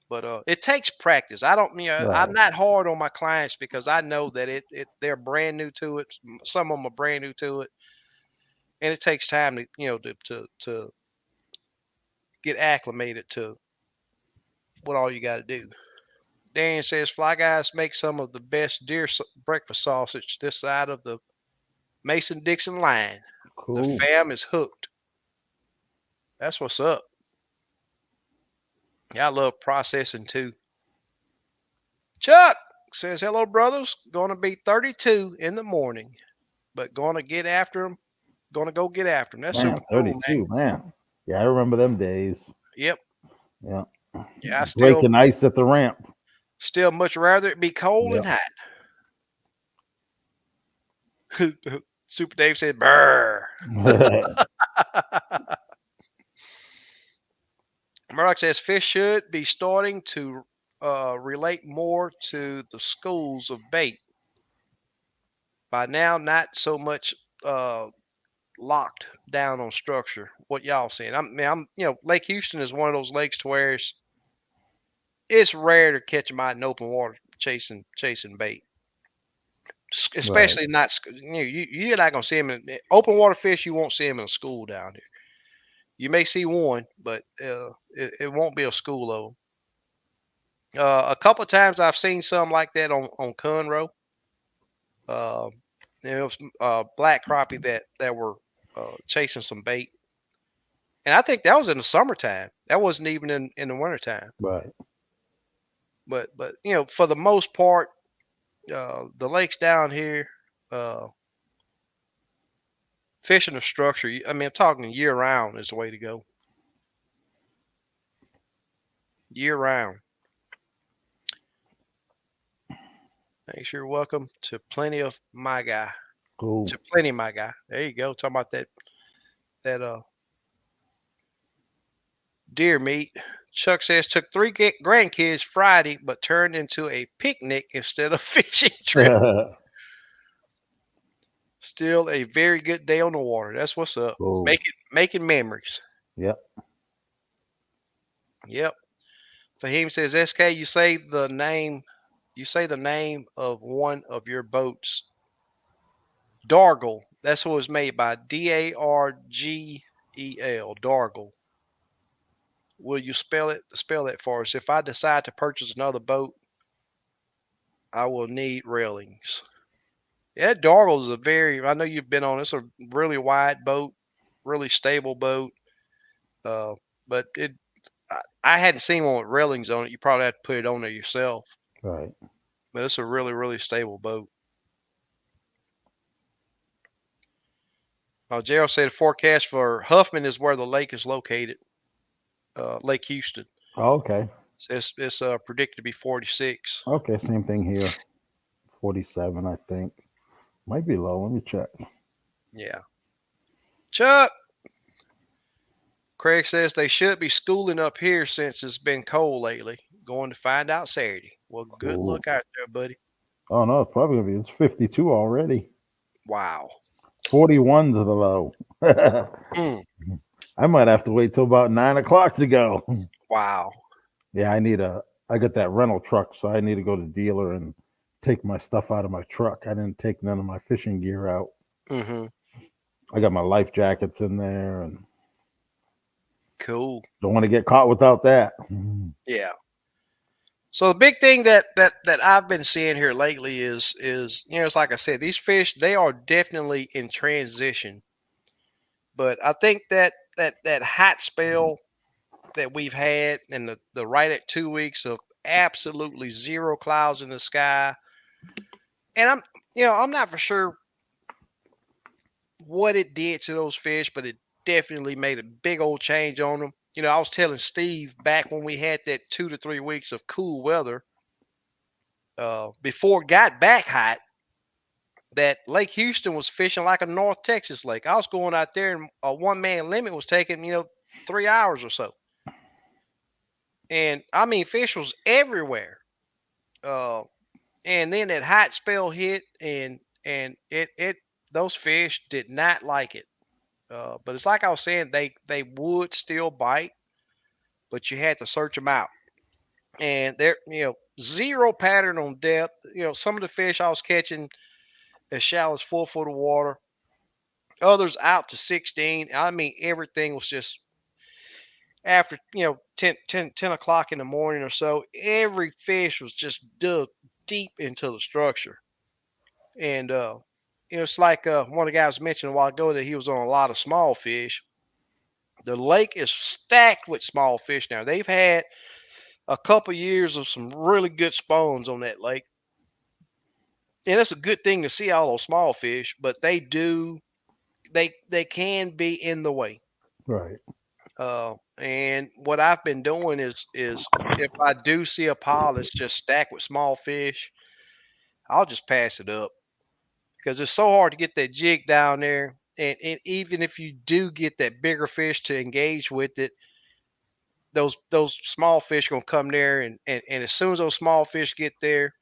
A: But it takes practice. I don't, I'm
B: Right.
A: not hard on my clients because I know that they're brand new to it. Some of them are brand new to it, and it takes time to to get acclimated to what all you got to do. Dan says Fly Guys make some of the best breakfast sausage this side of the Mason Dixon line. The
B: Cool.
A: fam is hooked. That's what's up. Yeah, I love processing too. Chuck says hello, brothers. Going to be 32 in the morning, but going to get after them. Going to go get after them. That's
B: Man,
A: super cool, man.
B: 32, man. Yeah, I remember them days.
A: Yep.
B: Yeah.
A: Yeah, I
B: Breaking ice at the ramp.
A: still much rather it be cold and
B: Yep.
A: hot. Super Dave said, "Brr." Murdoch says fish should be starting to relate more to the schools of bait by now. Not so much locked down on structure. What y'all saying? Lake Houston is one of those lakes to where it's rare to catch them out in open water chasing bait.
B: Right.
A: Especially not you're not gonna see them in open water fish. You won't see them in a school down here. You may see one, but it won't be a school of them. A couple of times I've seen some like that on Conroe. Uh, there was black crappie that were chasing some bait, and I think that was in the summertime. That wasn't even in the wintertime.
B: Right.
A: But for the most part, the lakes down here, uh, fishing the structure. I mean, I'm talking year round is the way to go. Year round. Thanks. You're welcome to plenty of my guy.
B: Cool.
A: To plenty my guy. There you go. Talking about that deer meat. Chuck says took three grandkids Friday, but turned into a picnic instead of fishing trip. Still a very good day on the water. That's what's up.
B: Cool.
A: Making memories.
B: Yep.
A: Yep. Fahim says, SK, you say the name. You say the name of one of your boats. Dargle. That's what it was made by. Dargel. Dargle. Will you spell that for us? If I decide to purchase another boat, I will need railings. Yeah, Dargle is a very. I know you've been on. It's a really wide boat, really stable boat. Uh, but I hadn't seen one with railings on it. You probably have to put it on there yourself.
B: Right.
A: But it's a really, really stable boat. Gerald said the forecast for Huffman is where the lake is located. Lake Houston.
B: Oh, okay.
A: So it's predicted to be 46.
B: Okay. Same thing here. 47, I think. Might be low. Let me check.
A: Yeah. Chuck. Craig says they should be schooling up here since it's been cold lately. Going to find out Saturday. Well, good
B: Cool.
A: luck out there, buddy.
B: Oh no, it's probably gonna be. It's 52 already.
A: Wow.
B: 41 to the low.
A: Mm,
B: I might have to wait till about 9 o'clock to go.
A: wow.
B: Yeah, I need a. I got that rental truck, so I need to go to the dealer and take my stuff out of my truck. I didn't take none of my fishing gear out.
A: Mm-hmm.
B: I got my life jackets in there, and
A: Cool.
B: don't want to get caught without that.
A: Yeah. So the big thing that I've been seeing here lately is it's like I said, these fish they are definitely in transition. But I think that hot spell that we've had and the right at 2 weeks of absolutely zero clouds in the sky, and I'm not for sure what it did to those fish, but it definitely made a big old change on them. I was telling Steve back when we had that 2 to 3 weeks of cool weather, before it got back hot, that Lake Houston was fishing like a North Texas lake. I was going out there and a one man limit was taking, 3 hours or so. And I mean, fish was everywhere. Uh, and then that hot spell hit and it those fish did not like it. But it's like I was saying, they would still bite, but you had to search them out. And there, zero pattern on depth. Some of the fish I was catching as shallow as 4 foot of water, others out to 16. I mean, everything was just after 10 o'clock in the morning or so. Every fish was just dug deep into the structure, and it's like one of the guys mentioned a while ago that he was on a lot of small fish. The lake is stacked with small fish now. They've had a couple years of some really good spawns on that lake, and it's a good thing to see all those small fish. But they can be in the way.
B: Right.
A: And what I've been doing is if I do see a pile that's just stacked with small fish, I'll just pass it up because it's so hard to get that jig down there. And even if you do get that bigger fish to engage with it, those small fish gonna come there, and as soon as those small fish get there,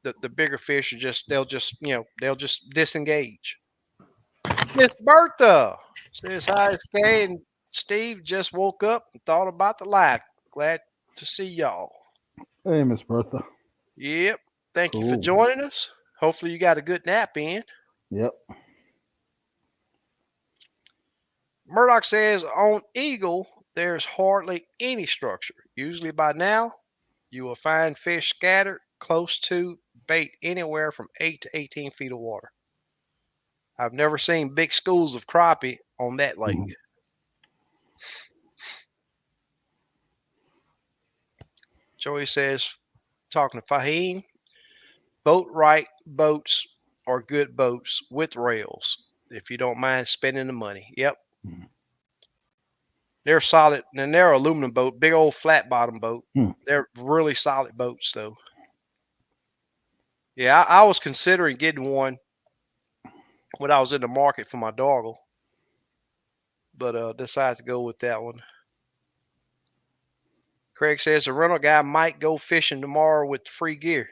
A: the bigger fish are just they'll just disengage. Miss Bertha says hi, Kay and Steve. Just woke up and thought about the live. Glad to see y'all.
B: Hey, Miss Bertha.
A: Yep. Thank you for
B: Cool.
A: joining us. Hopefully you got a good nap in.
B: Yep.
A: Murdoch says on Eagle, there's hardly any structure. Usually by now, you will find fish scattered close to bait anywhere from 8 to 18 feet of water. I've never seen big schools of crappie on that lake.
B: Mhm.
A: Joey says Talking to Fahim, boat right boats are good boats with rails. If you don't mind spending the money. Yep.
B: Hmm.
A: They're solid, and they're aluminum boat, big old flat bottom boat.
B: Hmm.
A: They're really solid boats, though. Yeah, I was considering getting one when I was in the market for my doggle, but decided to go with that one. Craig says the rental guy might go fishing tomorrow with free gear.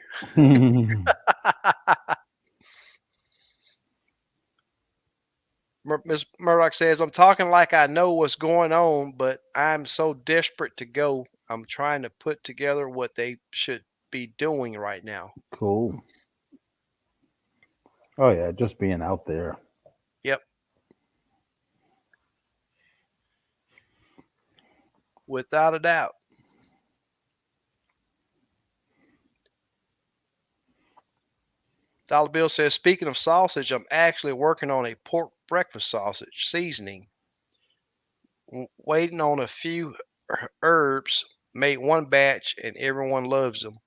A: Miss Murdoch says, I'm talking like I know what's going on, but I'm so desperate to go. I'm trying to put together what they should be doing right now.
B: Cool. Oh yeah, just being out there.
A: Yep, without a doubt. Dollar Bill says, speaking of sausage, I'm actually working on a pork breakfast sausage seasoning. Waiting on a few herbs. Made one batch and everyone loves them.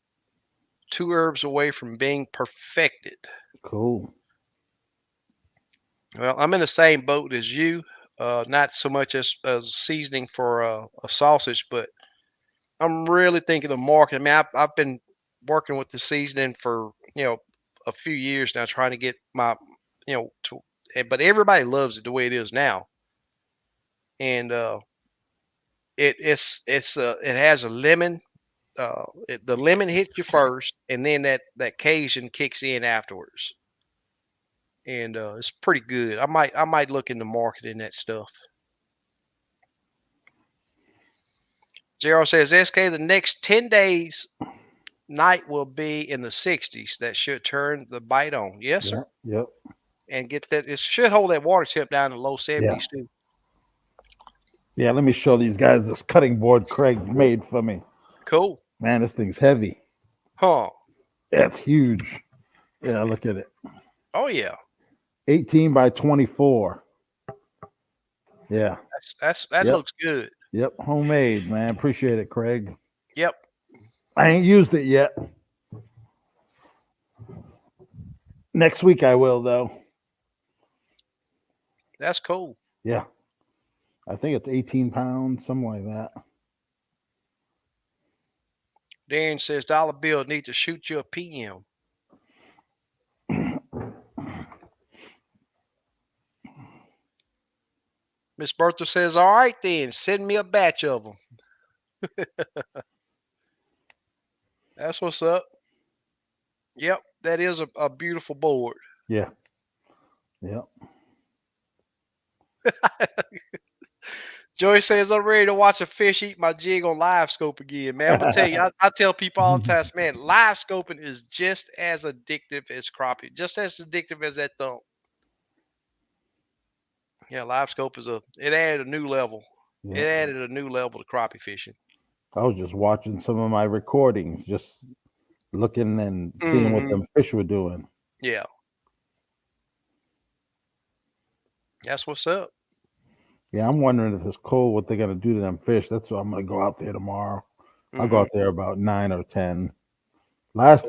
A: Two herbs away from being perfected.
B: Cool.
A: Well, I'm in the same boat as you. Not so much as seasoning for a sausage, but I'm really thinking of marketing. I mean, I've been working with the seasoning for a few years now, trying to get my but everybody loves it the way it is now, and it has a lemon. The lemon hits you first, and then that Cajun kicks in afterwards, and it's pretty good. I might look into marketing that stuff. Gerald says, SK, the next 10 days, night will be in the 60s. That should turn the bite on. Yes, sir.
B: Yep. Yep.
A: And get that, it should hold that water temp down in the low
B: Yeah.
A: 70s too.
B: Yeah. Let me show these guys this cutting board Craig made for me.
A: Cool.
B: Man, this thing's heavy.
A: Huh.
B: Yeah, it's huge. Yeah, look at it.
A: Oh, yeah.
B: 18 by 24. Yeah.
A: That
B: Yep.
A: looks good.
B: Yep. Homemade, man. Appreciate it, Craig.
A: Yep.
B: I ain't used it yet. Next week I will, though.
A: That's cool.
B: Yeah. I think it's 18 pounds, something like that.
A: Darren says, Dollar Bill need to shoot you a PM. Miss Bertha says, all right then, send me a batch of them. That's what's up. Yep, that is a beautiful board.
B: Yeah. Yep.
A: Joey says, I'm ready to watch a fish eat my jig on live scope again, man. I'm gonna tell you, I tell people all the time, man, live scoping is just as addictive as crappie, just as addictive as that thump. Yeah, live scope it added a new level. It
B: Yeah.
A: added a new level to crappie fishing.
B: I was just watching some of my recordings, just looking and seeing what
A: Hmm.
B: them fish were doing.
A: Yeah, that's what's up.
B: Yeah, I'm wondering if it's cold, what they're gonna do to them fish. That's why I'm gonna go out there tomorrow. I'll go
A: Hmm.
B: out there about 9 or 10. Last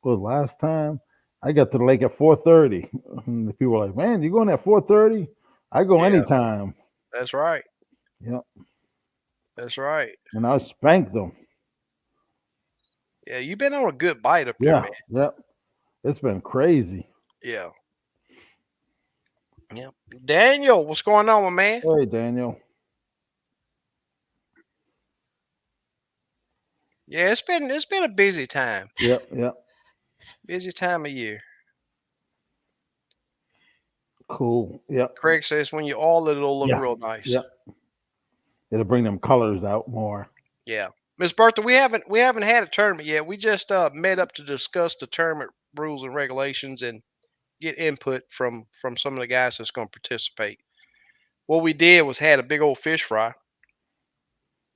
A: Cool.
B: last time I got to the lake at 4:30. The people were like, "Man, you going at 4:30?" I go
A: Yeah,
B: anytime.
A: that's right.
B: Yep.
A: That's right.
B: And I spanked them.
A: Yeah, you've been on a good bite up there,
B: Yeah.
A: man.
B: Yep. It's been crazy.
A: Yeah. Yeah. Daniel, what's going on, my man?
B: Hey, Daniel.
A: Yeah, it's been a busy time.
B: Yep. Yep.
A: Busy time of year.
B: Cool. Yep.
A: Craig says when you oil it, it'll look
B: Yeah.
A: real nice.
B: Yep. It'll bring them colors out more.
A: Yeah. Miss Bertha, we haven't had a tournament yet. We just met up to discuss the tournament rules and regulations and get input from some of the guys that's going to participate. What we did was had a big old fish fry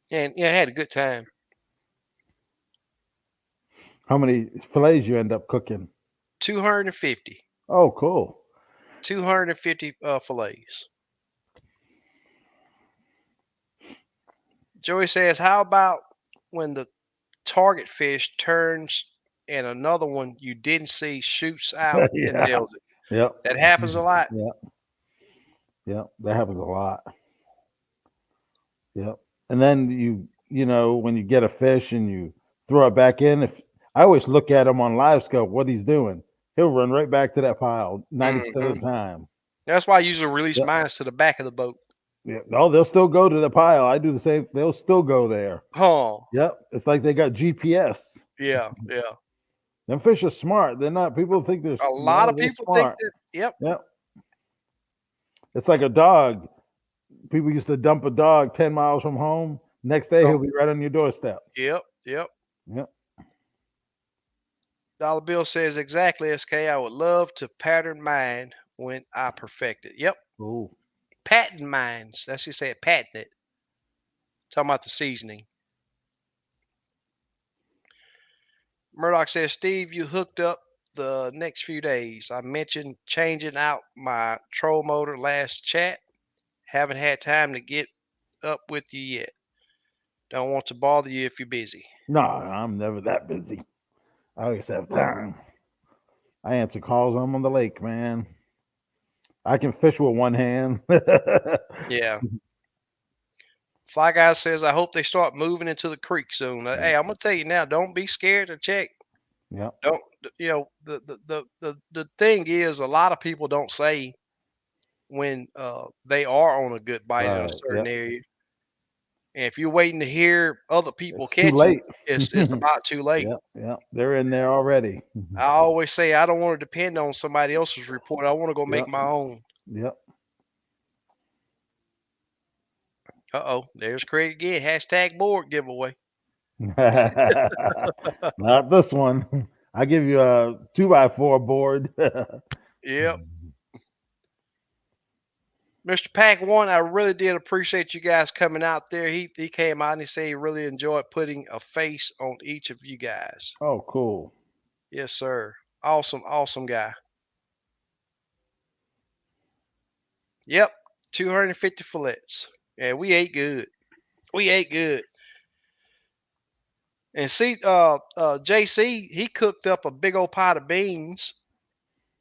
A: and yeah, had a good time.
B: How many fillets you end up cooking?
A: 250.
B: Oh, cool.
A: 250 fillets. Joey says, how about when the target fish turns and another one you didn't see shoots out and
B: Yeah.
A: nails it.
B: Yep.
A: That happens a lot.
B: Yep. Yep. That happens a lot. Yep. And then when you get a fish and you throw it back in, if I always look at him on live scope, what he's doing, he'll run right back to that pile 90% of
A: Hmm.
B: the time.
A: That's why I usually release
B: Yep.
A: mines to the back of the boat.
B: Yeah. No, they'll still go to the pile. I do the same. They'll still go there.
A: Oh,
B: Yep. It's like they got GPS.
A: yeah, yeah.
B: Them fish are smart. They're not. People think
A: A lot of
B: they're
A: people think
B: smart.
A: that. Yep,
B: Yep. It's like a dog. People used to dump a dog 10 miles from home. Next day
A: oh,
B: he'll be right on your doorstep.
A: yep, yep.
B: Yep.
A: Dollar Bill says exactly, SK. I would love to pattern mine when I perfect it. Yep,
B: Cool.
A: patent mines. That's he said, patent it. Talking about the seasoning. Murdoch says, Steve, you hooked up the next few days. I mentioned changing out my troll motor last chat. Haven't had time to get up with you yet. Don't want to bother you if you're busy.
B: No, I'm never that busy. I always have time. I answer calls. I'm on the lake, man. I can fish with one hand.
A: Yeah. Fly Guy says, I hope they start moving into the creek soon. Hey, I'm gonna tell you now, don't be scared to check.
B: Yep.
A: Don't the thing is a lot of people don't say when they are on a good bite in a
B: Right.
A: certain
B: Yep.
A: area. And if you're waiting to hear other people
B: It's too
A: catching,
B: late.
A: it's about too late.
B: Yep. Yep. They're in there already.
A: I always say I don't want to depend on somebody else's report. I want to go make
B: Yep.
A: my own.
B: Yep.
A: Uh-oh, there's Craig again. Hashtag board giveaway.
B: Not this one. I give you a 2x4 board.
A: Yep. Mr. Pack One, I really did appreciate you guys coming out there. He came out and he said he really enjoyed putting a face on each of you guys.
B: Oh, cool.
A: Yes, sir. Awesome, awesome guy. Yep, 250 fillets. Yeah, we ate good. We ate good. And see, JC, he cooked up a big old pot of beans.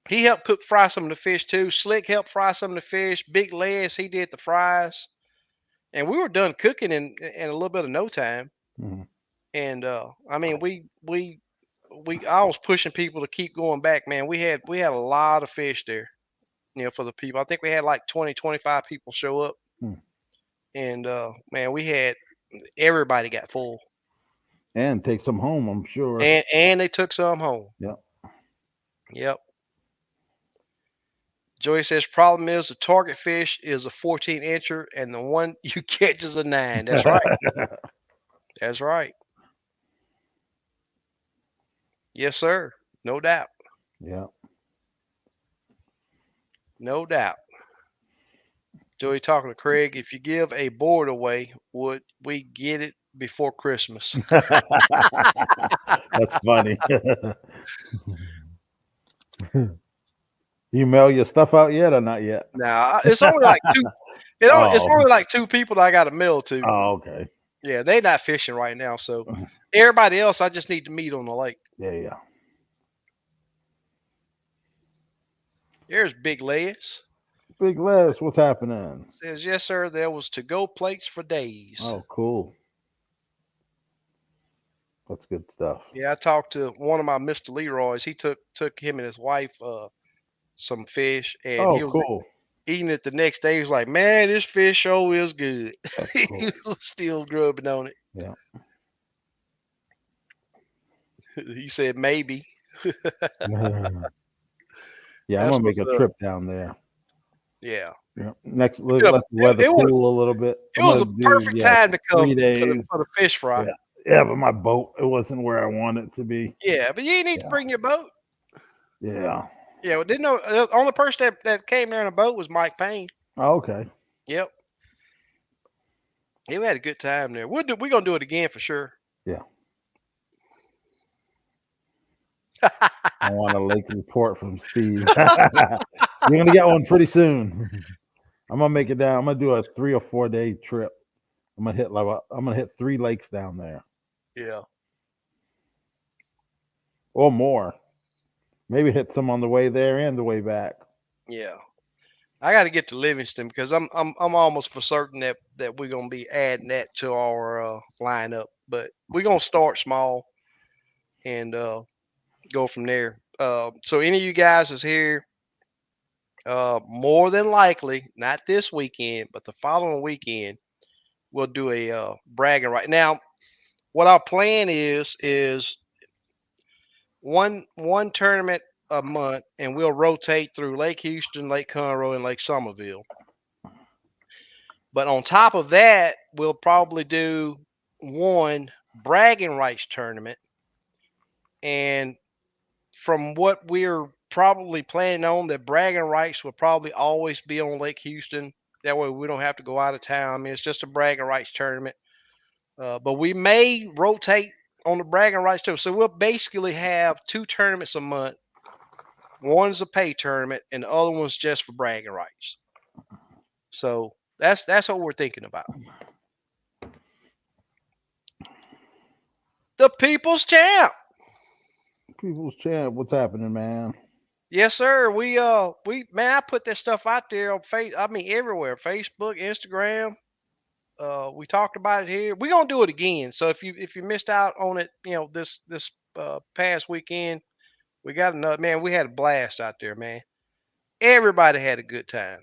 A: He helped cook fry some of the fish too. Slick helped fry some of the fish. Big Les, he did the fries. And we were done cooking in a little bit of no time.
B: Mhm.
A: And I mean, I was pushing people to keep going back, man. We had a lot of fish there, for the people. I think we had like 20, 25 people show up.
B: Hmm.
A: And man, we had everybody got full.
B: And take some home, I'm sure.
A: And they took some home.
B: Yep.
A: Yep. Joey says problem is the target fish is a 14 incher and the one you catch is a 9. That's right. That's right. Yes, sir. No doubt.
B: Yep.
A: No doubt. Joey talking to Craig. If you give a board away, would we get it before Christmas?
B: That's funny. You mail your stuff out yet or not yet?
A: Now it's only like two. It's
B: Oh.
A: only like two people that I got to mail to.
B: Oh, okay.
A: Yeah, they not fishing right now, so everybody else I just need to meet on the lake.
B: Yeah, yeah.
A: There's Big Les.
B: Big Les, what's happening?
A: Says yes, sir. There was to go plates for days.
B: Oh, cool. That's good stuff.
A: Yeah, I talked to one of my Mr. Leroy's. He took him and his wife some fish, and he
B: Oh,
A: was
B: cool.
A: eating it the next day. He was like, "Man, this fish show is good."
B: That's
A: He
B: cool.
A: was still grubbing on it.
B: Yeah.
A: He said, "Maybe."
B: Yeah, I'm
A: That's
B: gonna make
A: what's
B: a
A: up.
B: trip down there.
A: Yeah.
B: Yeah. Next, let
A: Yeah,
B: the weather
A: it was
B: cool a little bit.
A: it
B: I'm
A: was
B: gonna
A: a
B: do
A: perfect time to come
B: 3 days.
A: for the fish fry.
B: Yeah. Yeah, but my boat, it wasn't where I wanted it to be.
A: Yeah, but you need to
B: Yeah.
A: bring your boat.
B: Yeah.
A: Yeah, well, didn't know the only person that came there in a boat was Mike Payne.
B: Oh, okay.
A: Yep. Yeah, we had a good time there. We're gonna do it again for sure.
B: Yeah. I want a lake report from Steve. You're gonna get one pretty soon. I'm gonna make it down. I'm gonna do a 3 or 4 day trip. I'm gonna hit 3 lakes down there.
A: Yeah.
B: or more. Maybe hit some on the way there and the way back.
A: Yeah. I got to get to Livingston because I'm almost for certain that we're gonna be adding that to our lineup. But we're gonna start small and go from there. So any of you guys is here, more than likely, not this weekend, but the following weekend, we'll do a bragging right. Now, what our plan is one tournament a month, and we'll rotate through Lake Houston, Lake Conroe, and Lake Somerville. But on top of that, we'll probably do one bragging rights tournament. And from what we're probably planning on, that bragging rights will probably always be on Lake Houston. That way we don't have to go out of town. I mean, it's just a bragging rights tournament. But we may rotate on the bragging rights too. So we'll basically have two tournaments a month. One's a pay tournament, and the other one's just for bragging rights. So that's what we're thinking about. The People's Champ.
B: People's Champ, what's happening, man?
A: Yes, sir. We man, I put that stuff out there on I mean everywhere. Facebook, Instagram. We talked about it here. We're gonna do it again. So if you missed out on it, this past weekend, we got another man. We had a blast out there, man. Everybody had a good time.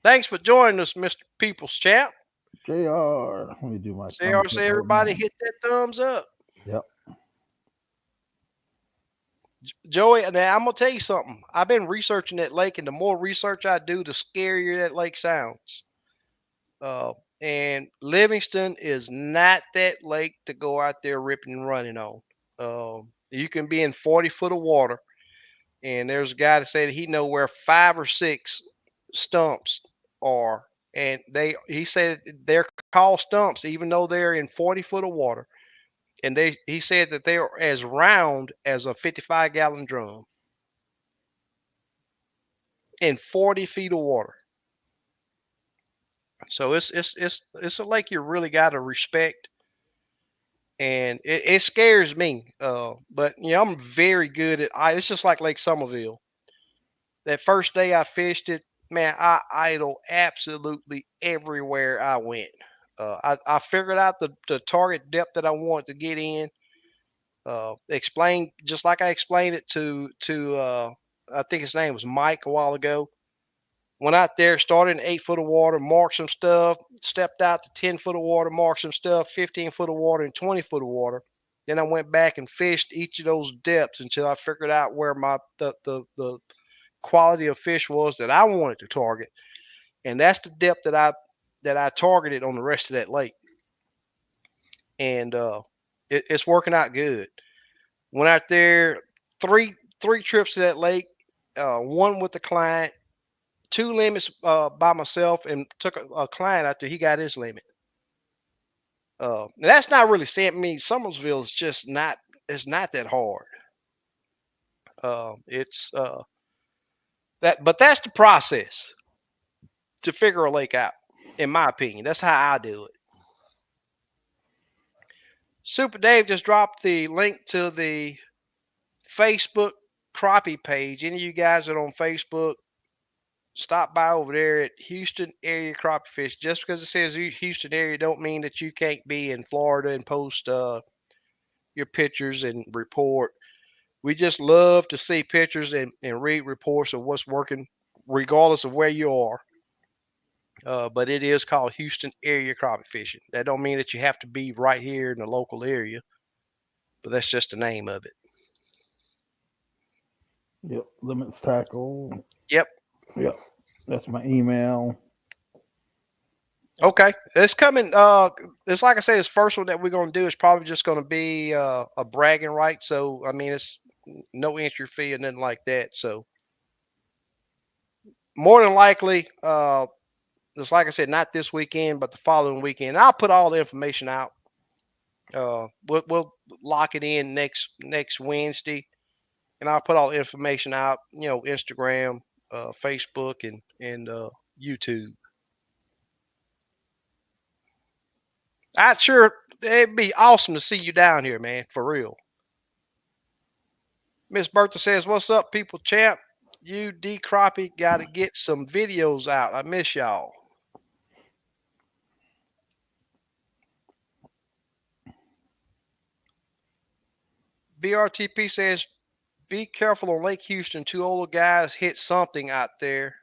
A: Thanks for joining us, Mr. People's Champ.
B: JR. Let me do my thumbs
A: CRC,
B: up right
A: everybody
B: now.
A: hit that thumbs up.
B: Yep.
A: Joey, now I'm gonna tell you something. I've been researching that lake, and the more research I do, the scarier that lake sounds. Uh, and Livingston is not that lake to go out there ripping and running on. You can be in 40 foot of water, and there's a guy that said he know where 5 or 6 stumps are, and he said they're called stumps even though they're in 40 foot of water, and he said that they are as round as a 55-gallon drum in 40 feet of water. So it's a lake you really got to respect, and it scares me. But I'm very good at. It's just like Lake Somerville. That first day I fished it, man, I idle absolutely everywhere I went. I figured out the target depth that I wanted to get in. Explained just like I explained it to I think his name was Mike a while ago. Went out there, started in 8 foot of water, marked some stuff, stepped out to 10 foot of water, marked some stuff, 15 foot of water, and 20 foot of water. Then I went back and fished each of those depths until I figured out where the quality of fish was that I wanted to target, and that's the depth that I targeted on the rest of that lake, and it's working out good. Went out there three trips to that lake, one with the client, two limits by myself, and took a client out there. He got his limit. That's not really saying. I mean, Summersville is just not. It's not that hard. It's but that's the process to figure a lake out. In my opinion, that's how I do it. Super Dave just dropped the link to the Facebook crappie page. Any of you guys that are on Facebook, stop by over there at Houston Area Crappie Fish. Just because it says Houston area don't mean that you can't be in Florida and post your pictures and report. We just love to see pictures and read reports of what's working, regardless of where you are. But it is called Houston Area Crappie Fishing. That don't mean that you have to be right here in the local area, but that's just the name of it.
B: Yep. Limits tackle.
A: Yep.
B: Yep. That's my email.
A: Okay, it's coming. It's like I say, this first one that we're gonna do is probably just gonna be a bragging right. So I mean, it's no entry fee or nothing like that. So more than likely, just like I said, not this weekend, but the following weekend. I'll put all the information out. We'll lock it in next Wednesday, and I'll put all the information out. Instagram, Facebook, and YouTube. I'd sure it'd be awesome to see you down here, man, for real. Miss Bertha says, "What's up, people champ? You D Crappie got to get some videos out. I miss y'all." BRTP says, "Be careful on Lake Houston. Two older guys hit something out there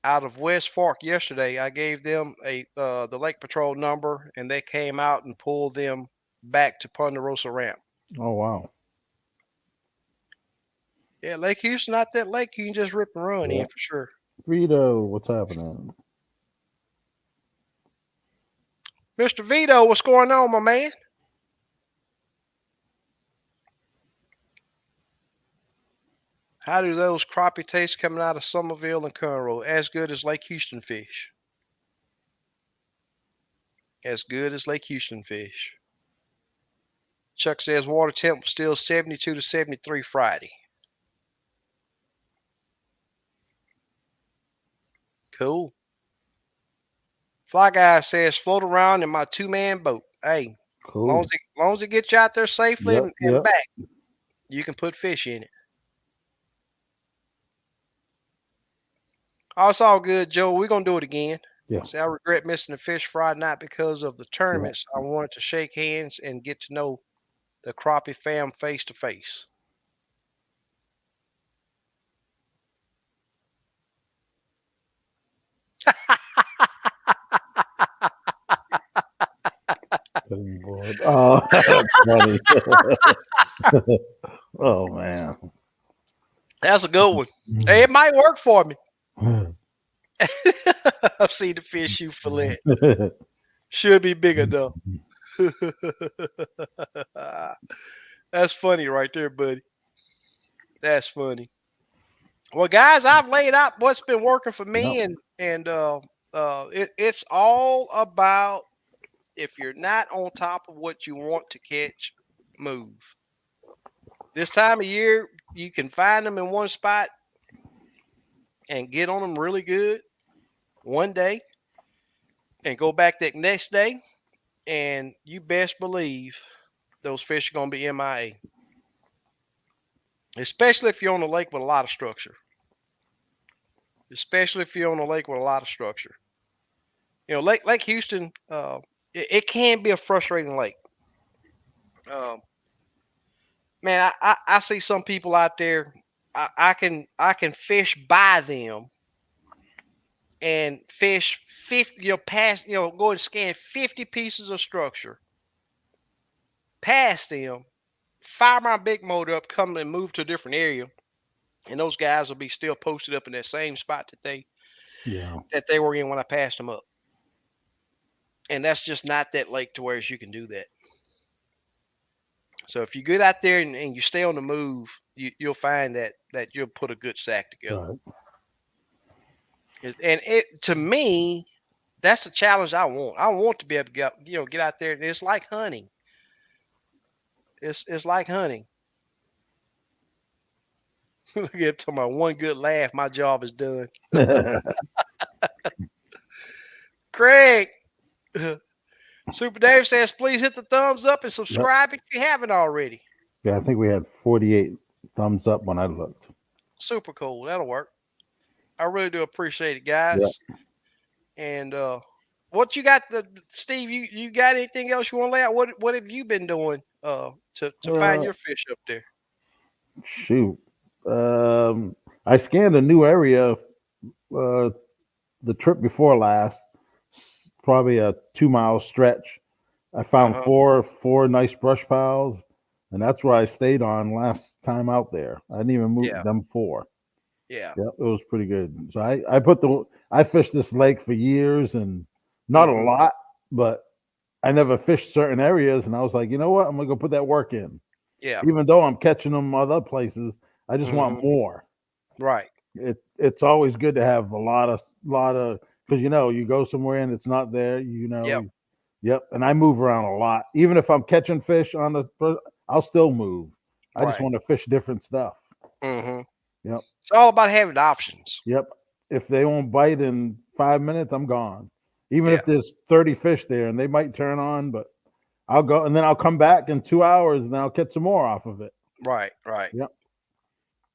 A: out of West Fork yesterday. I gave them the Lake Patrol number, and they came out and pulled them back to Ponderosa Ramp."
B: Oh wow.
A: Yeah, Lake Houston, not that lake you can just rip and run
B: Yeah.
A: in for sure.
B: Vito, what's happening?
A: Mr. Vito, what's going on, my man? How do those crappie taste coming out of Somerville and Conroe? As good as Lake Houston fish. As good as Lake Houston fish. Chuck says water temp was still 72 to 73 Friday. Cool. Fly Guy says float around in my 2-man boat. Hey,
B: Cool.
A: long as it gets you out there safely
B: Yep.
A: and
B: Yep.
A: back, you can put fish in it. Oh, it's all good, Joe. We're gonna do it again.
B: Yeah.
A: See, I regret missing the fish Friday night because of the
B: Yeah.
A: tournaments. I wanted to shake hands and get to know the crappie fam face to face.
B: Cutting board. Oh, that's funny. Oh man.
A: That's a good one. Hey, it might work for me. I've seen the fish you fillet. Should be big enough. That's funny right there, buddy. That's funny. Well, guys, I've laid out what's been working for
B: Yep.
A: me, and it's all about if you're not on top of what you want to catch, move. This time of year, you can find them in one spot and get on them really good one day, and go back that next day, and you best believe those fish are going to be MIA, especially if you're on a lake with a lot of structure. Especially if you're on a lake with a lot of structure. Lake Houston, it can be a frustrating lake. Um, man, I see some people out there. I can fish by them and fish 50. Past. Go and scan 50 pieces of structure past them. Fire my big motor up, come and move to a different area, and those guys will be still posted up in that same spot
B: Yeah.
A: that they were in when I passed them up. And that's just not that lake to where you can do that. So if you get out there and you stay on the move, you'll find that you'll put a good sack together.
B: Right.
A: And it to me, that's the challenge I want. I want to be able to get out there. And it's like hunting. It's like hunting. Look at to my one good laugh, my job is done.
B: Yep.
A: Craig, Super Dave says, please hit the thumbs up and subscribe if you haven't already.
B: Yeah, I think we had 48 thumbs up when I looked.
A: Super cool. That'll work. I really do appreciate it,
B: Yep.
A: guys. And what you got, Steve? You got anything else you want to lay out? What have you been doing to find
B: Uh,
A: your fish up there?
B: Shoot. I scanned a new area uh, the trip before last, probably a 2 mile stretch. I
A: Uh
B: found
A: huh.
B: four nice brush piles, and that's where I stayed on last time out there. I didn't even move
A: Yeah.
B: them four.
A: Yeah.
B: Yep, it was pretty good. So I fished this lake for years and not a
A: Mm-hmm.
B: lot, but I never fished certain areas, and I was like, you know what, I'm gonna go put that work in.
A: Yeah.
B: Even though I'm catching them other places, I just want
A: Mm-hmm.
B: more.
A: Right.
B: It's always good to have a lot of because you go somewhere and it's not there.
A: Yep.
B: Yep. And I move around a lot. Even if I'm catching fish I'll still move. I just
A: Right.
B: want to fish different stuff.
A: Mm-hmm.
B: Yep.
A: It's all about having options.
B: Yep. If they won't bite in 5 minutes, I'm gone. Even
A: Yeah.
B: if there's 30 fish there and they might turn on, but I'll go and then I'll come back in 2 hours and then I'll catch some more off of it.
A: Right, right.
B: Yep.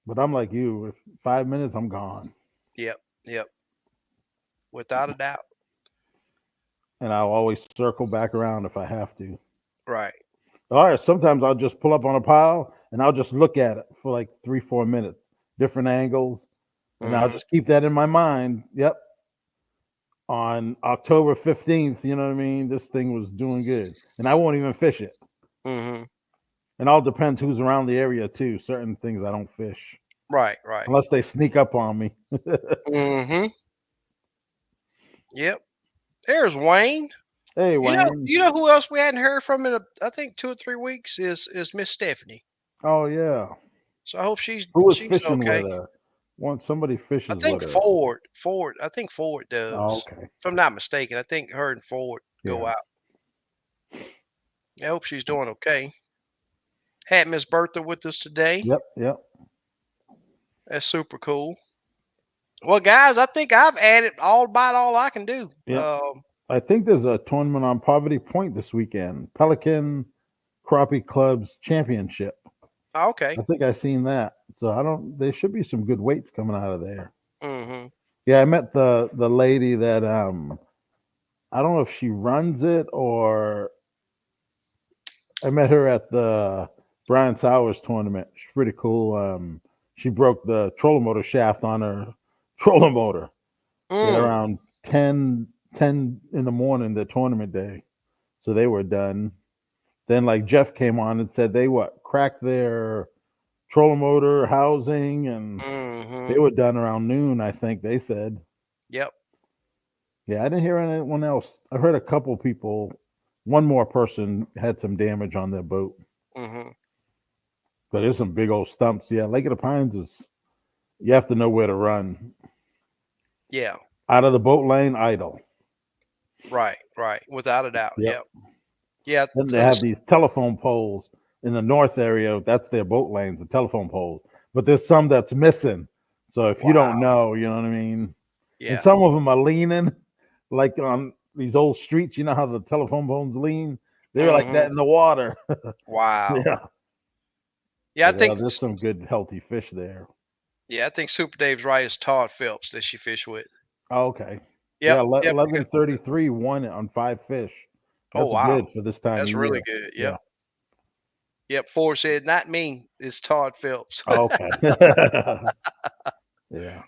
B: But I'm like you. If 5 minutes, I'm gone,
A: Yep, yep. Without a doubt.
B: and I'll always circle back around if I have to.
A: Right.
B: All right. Sometimes I'll just pull up on a pile and I'll just look at it for like 3, 4 minutes, different angles, and I'll
A: Mhm.
B: just keep that in my mind. Yep. On October 15th, you know what I mean? This thing was doing good, and I won't even fish it.
A: Mhm.
B: And all depends who's around the area too. Certain things I don't fish
A: Right, right.
B: unless they sneak up on me.
A: Mhm. Yep. There's Wayne.
B: Hey, Wayne.
A: You know who else we hadn't heard from in I think 2 or 3 weeks is Miss Stephanie.
B: Oh yeah.
A: So I hope
B: Who was
A: she's
B: fishing with
A: okay.
B: her? Once somebody
A: I
B: fishes
A: think
B: with her.
A: Ford. I think Ford
B: Oh,
A: does.
B: okay.
A: If I'm not mistaken, I think her and Ford go
B: Yeah.
A: out. I hope she's doing okay. Had Miss Bertha with us today.
B: Yep. Yep.
A: That's super cool. Well, guys, I think I've added about all I can do.
B: Yep. I think there's a tournament on Poverty Point this weekend. Pelican Crappie Club's championship.
A: Okay.
B: I think I seen that. So I don't. There should be some good weights coming out of there.
A: Mm-hmm.
B: Yeah, I met the lady that I don't know if she runs it or I met her at the Brian Sowers tournament. She's pretty cool. She broke the trolling motor shaft on her trolling motor at
A: Mm.
B: around 10 in the morning, the tournament day. So they were done. Then like Jeff came on and said they what cracked their trolling motor housing and
A: Mm-hmm.
B: they were done around noon. I think they said.
A: Yep.
B: Yeah, I didn't hear anyone else. I heard a couple people. One more person had some damage on their boat.
A: Mm-hmm.
B: But there's some big old stumps. Yeah, Lake of the Pines is. You have to know where to run.
A: Yeah.
B: Out of the boat lane, idle.
A: Right. Right. Without a doubt.
B: Yep.
A: Yep. Yeah.
B: Then they have
A: This.
B: these telephone poles in the north area. That's their boat lanes, the telephone poles. But there's some that's missing. So if you don't
A: Wow.
B: know, you know what I mean. And
A: Yeah.
B: some of them are leaning, like on these old streets. You know how the telephone poles lean? They're like
A: Mm-hmm.
B: that in the water.
A: Wow.
B: Yeah.
A: Yeah. I
B: But
A: think.
B: there's some good healthy fish there.
A: Yeah. I think Super Dave's right. It's Todd Phelps that she fished with.
B: Oh, okay. Yeah,
A: Yep. Yep.
B: 1133 won it on 5 fish.
A: Oh
B: That's
A: wow.
B: good for this time of
A: That's really
B: year.
A: good. Yep.
B: Yeah.
A: Yep. Ford said, "Not me. It's Todd Phelps."
B: Okay. Yeah.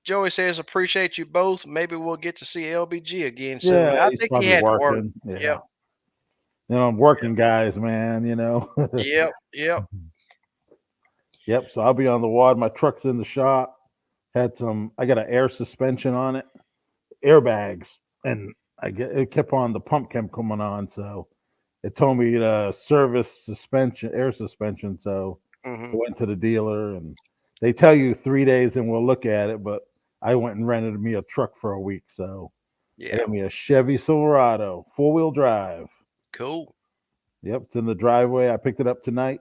A: Joey says, "Appreciate you both. Maybe we'll get to see LBG again soon."
B: Yeah,
A: I
B: he's
A: think he
B: probably
A: had to work.
B: working.
A: Yep.
B: Yeah. Working guys, man,
A: Yep. Yep.
B: Yep. So I'll be on the water. My truck's in the shop. I got an air suspension on it, airbags, and it kept on, the pump kept coming on. So it told me to service suspension, air suspension. So I
A: Hmm.
B: went to the dealer and they tell you 3 days and we'll look at it. But I went and rented me a truck for a week. So I
A: Yeah.
B: got me a Chevy Silverado, 4-wheel drive.
A: Cool.
B: Yep, it's in the driveway. I picked it up tonight.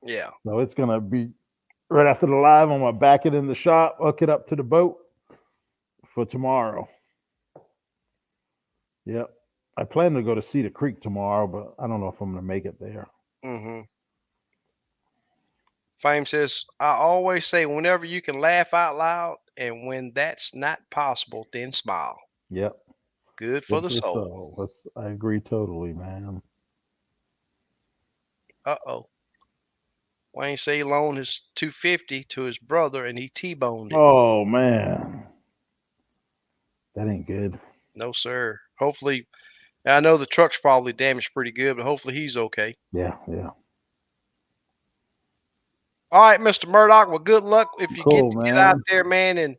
A: Yeah.
B: So it's going to be right after the live. I'm going to back it in the shop, hook it up to the boat for tomorrow. Yep. I plan to go to Cedar Creek tomorrow, but I don't know if I'm going to make it there.
A: Hmm. Fame says, "I always say, whenever you can laugh out loud, and when that's not possible, then smile.
B: Yep.
A: Good for
B: Good
A: the
B: for the
A: soul."
B: soul. I agree totally, man.
A: Uh oh. Wayne say he loaned his 250 to his brother, and he T-boned it.
B: Oh, man. That ain't good.
A: No sir. Hopefully, I know the truck's probably damaged pretty good, but hopefully he's okay.
B: Yeah, yeah.
A: All right, Mr. Murdoch. Well, good luck if you get
B: Cool,
A: to get out
B: man.
A: there, man, and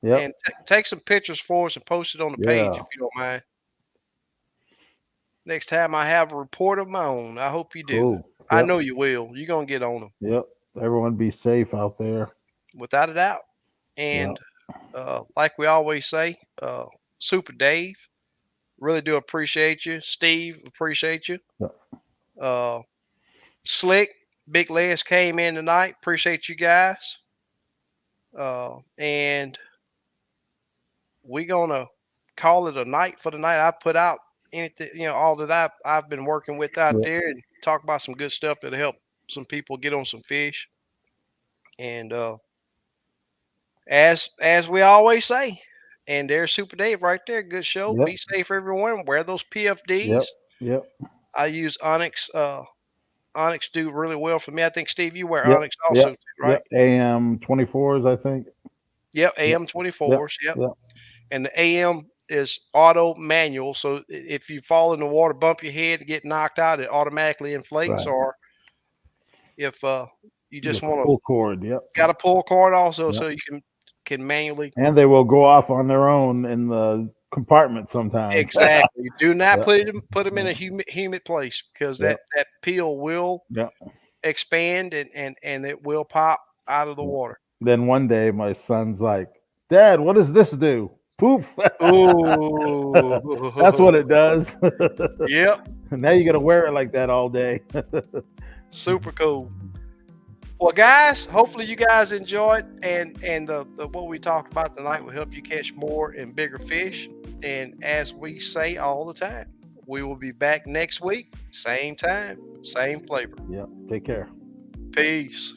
B: Yep.
A: take some pictures for us and post it on the page
B: Yeah.
A: if you don't mind. Next time I have a report of my own, I hope you do.
B: Cool.
A: I
B: Yep.
A: know you will. You're gonna get on them
B: Yep. Everyone be safe out there.
A: without a doubt.
B: Yep.
A: And like we always say, Super Dave, really do appreciate you. Steve, appreciate you.
B: Yep.
A: Uh, Slick, Big Les came in tonight. Appreciate you guys. And we gonna call it a night for the night. I put out anything, all that I've been working with out
B: Yeah.
A: there, and talk about some good stuff that'll help some people get on some fish. And as we always say, and there's Super Dave right there. Good show.
B: Yep.
A: Be safe, everyone. Wear those
B: Yep.
A: PFDs.
B: Yep.
A: I use Onyx. Onyx do really well for me. I think Steve, you wear
B: Yep.
A: Onyx
B: Yep.
A: also, too, right?
B: Yep. AM 24s, I think.
A: Yep,
B: Yep.
A: AM
B: Yep.
A: 24s. Yep,
B: Yep.
A: and the AM is auto manual. So if you fall in the water, bump your head, and get knocked out, it automatically inflates.
B: Right.
A: Or if you
B: You
A: just
B: got the
A: want to,
B: full cord. Yep.
A: got a pull cord also,
B: Yep.
A: so you can manually.
B: And they will go off on their own in the compartment sometimes.
A: Exactly. Do not
B: Yep.
A: put them in
B: Yep.
A: a humid place, because
B: Yep.
A: that peel will
B: Yep.
A: expand, and it will pop out of the
B: Yep.
A: water.
B: Then one day my son's like, Dad, what does this do? Poof. That's what
A: Ooh.
B: it does.
A: Yep.
B: Now you got to wear it like that all day.
A: Super cool. Well, guys, hopefully you guys enjoyed, and the what we talked about tonight will help you catch more and bigger fish. And as we say all the time, we will be back next week, same time, same flavor.
B: Yep. Take care.
A: Peace.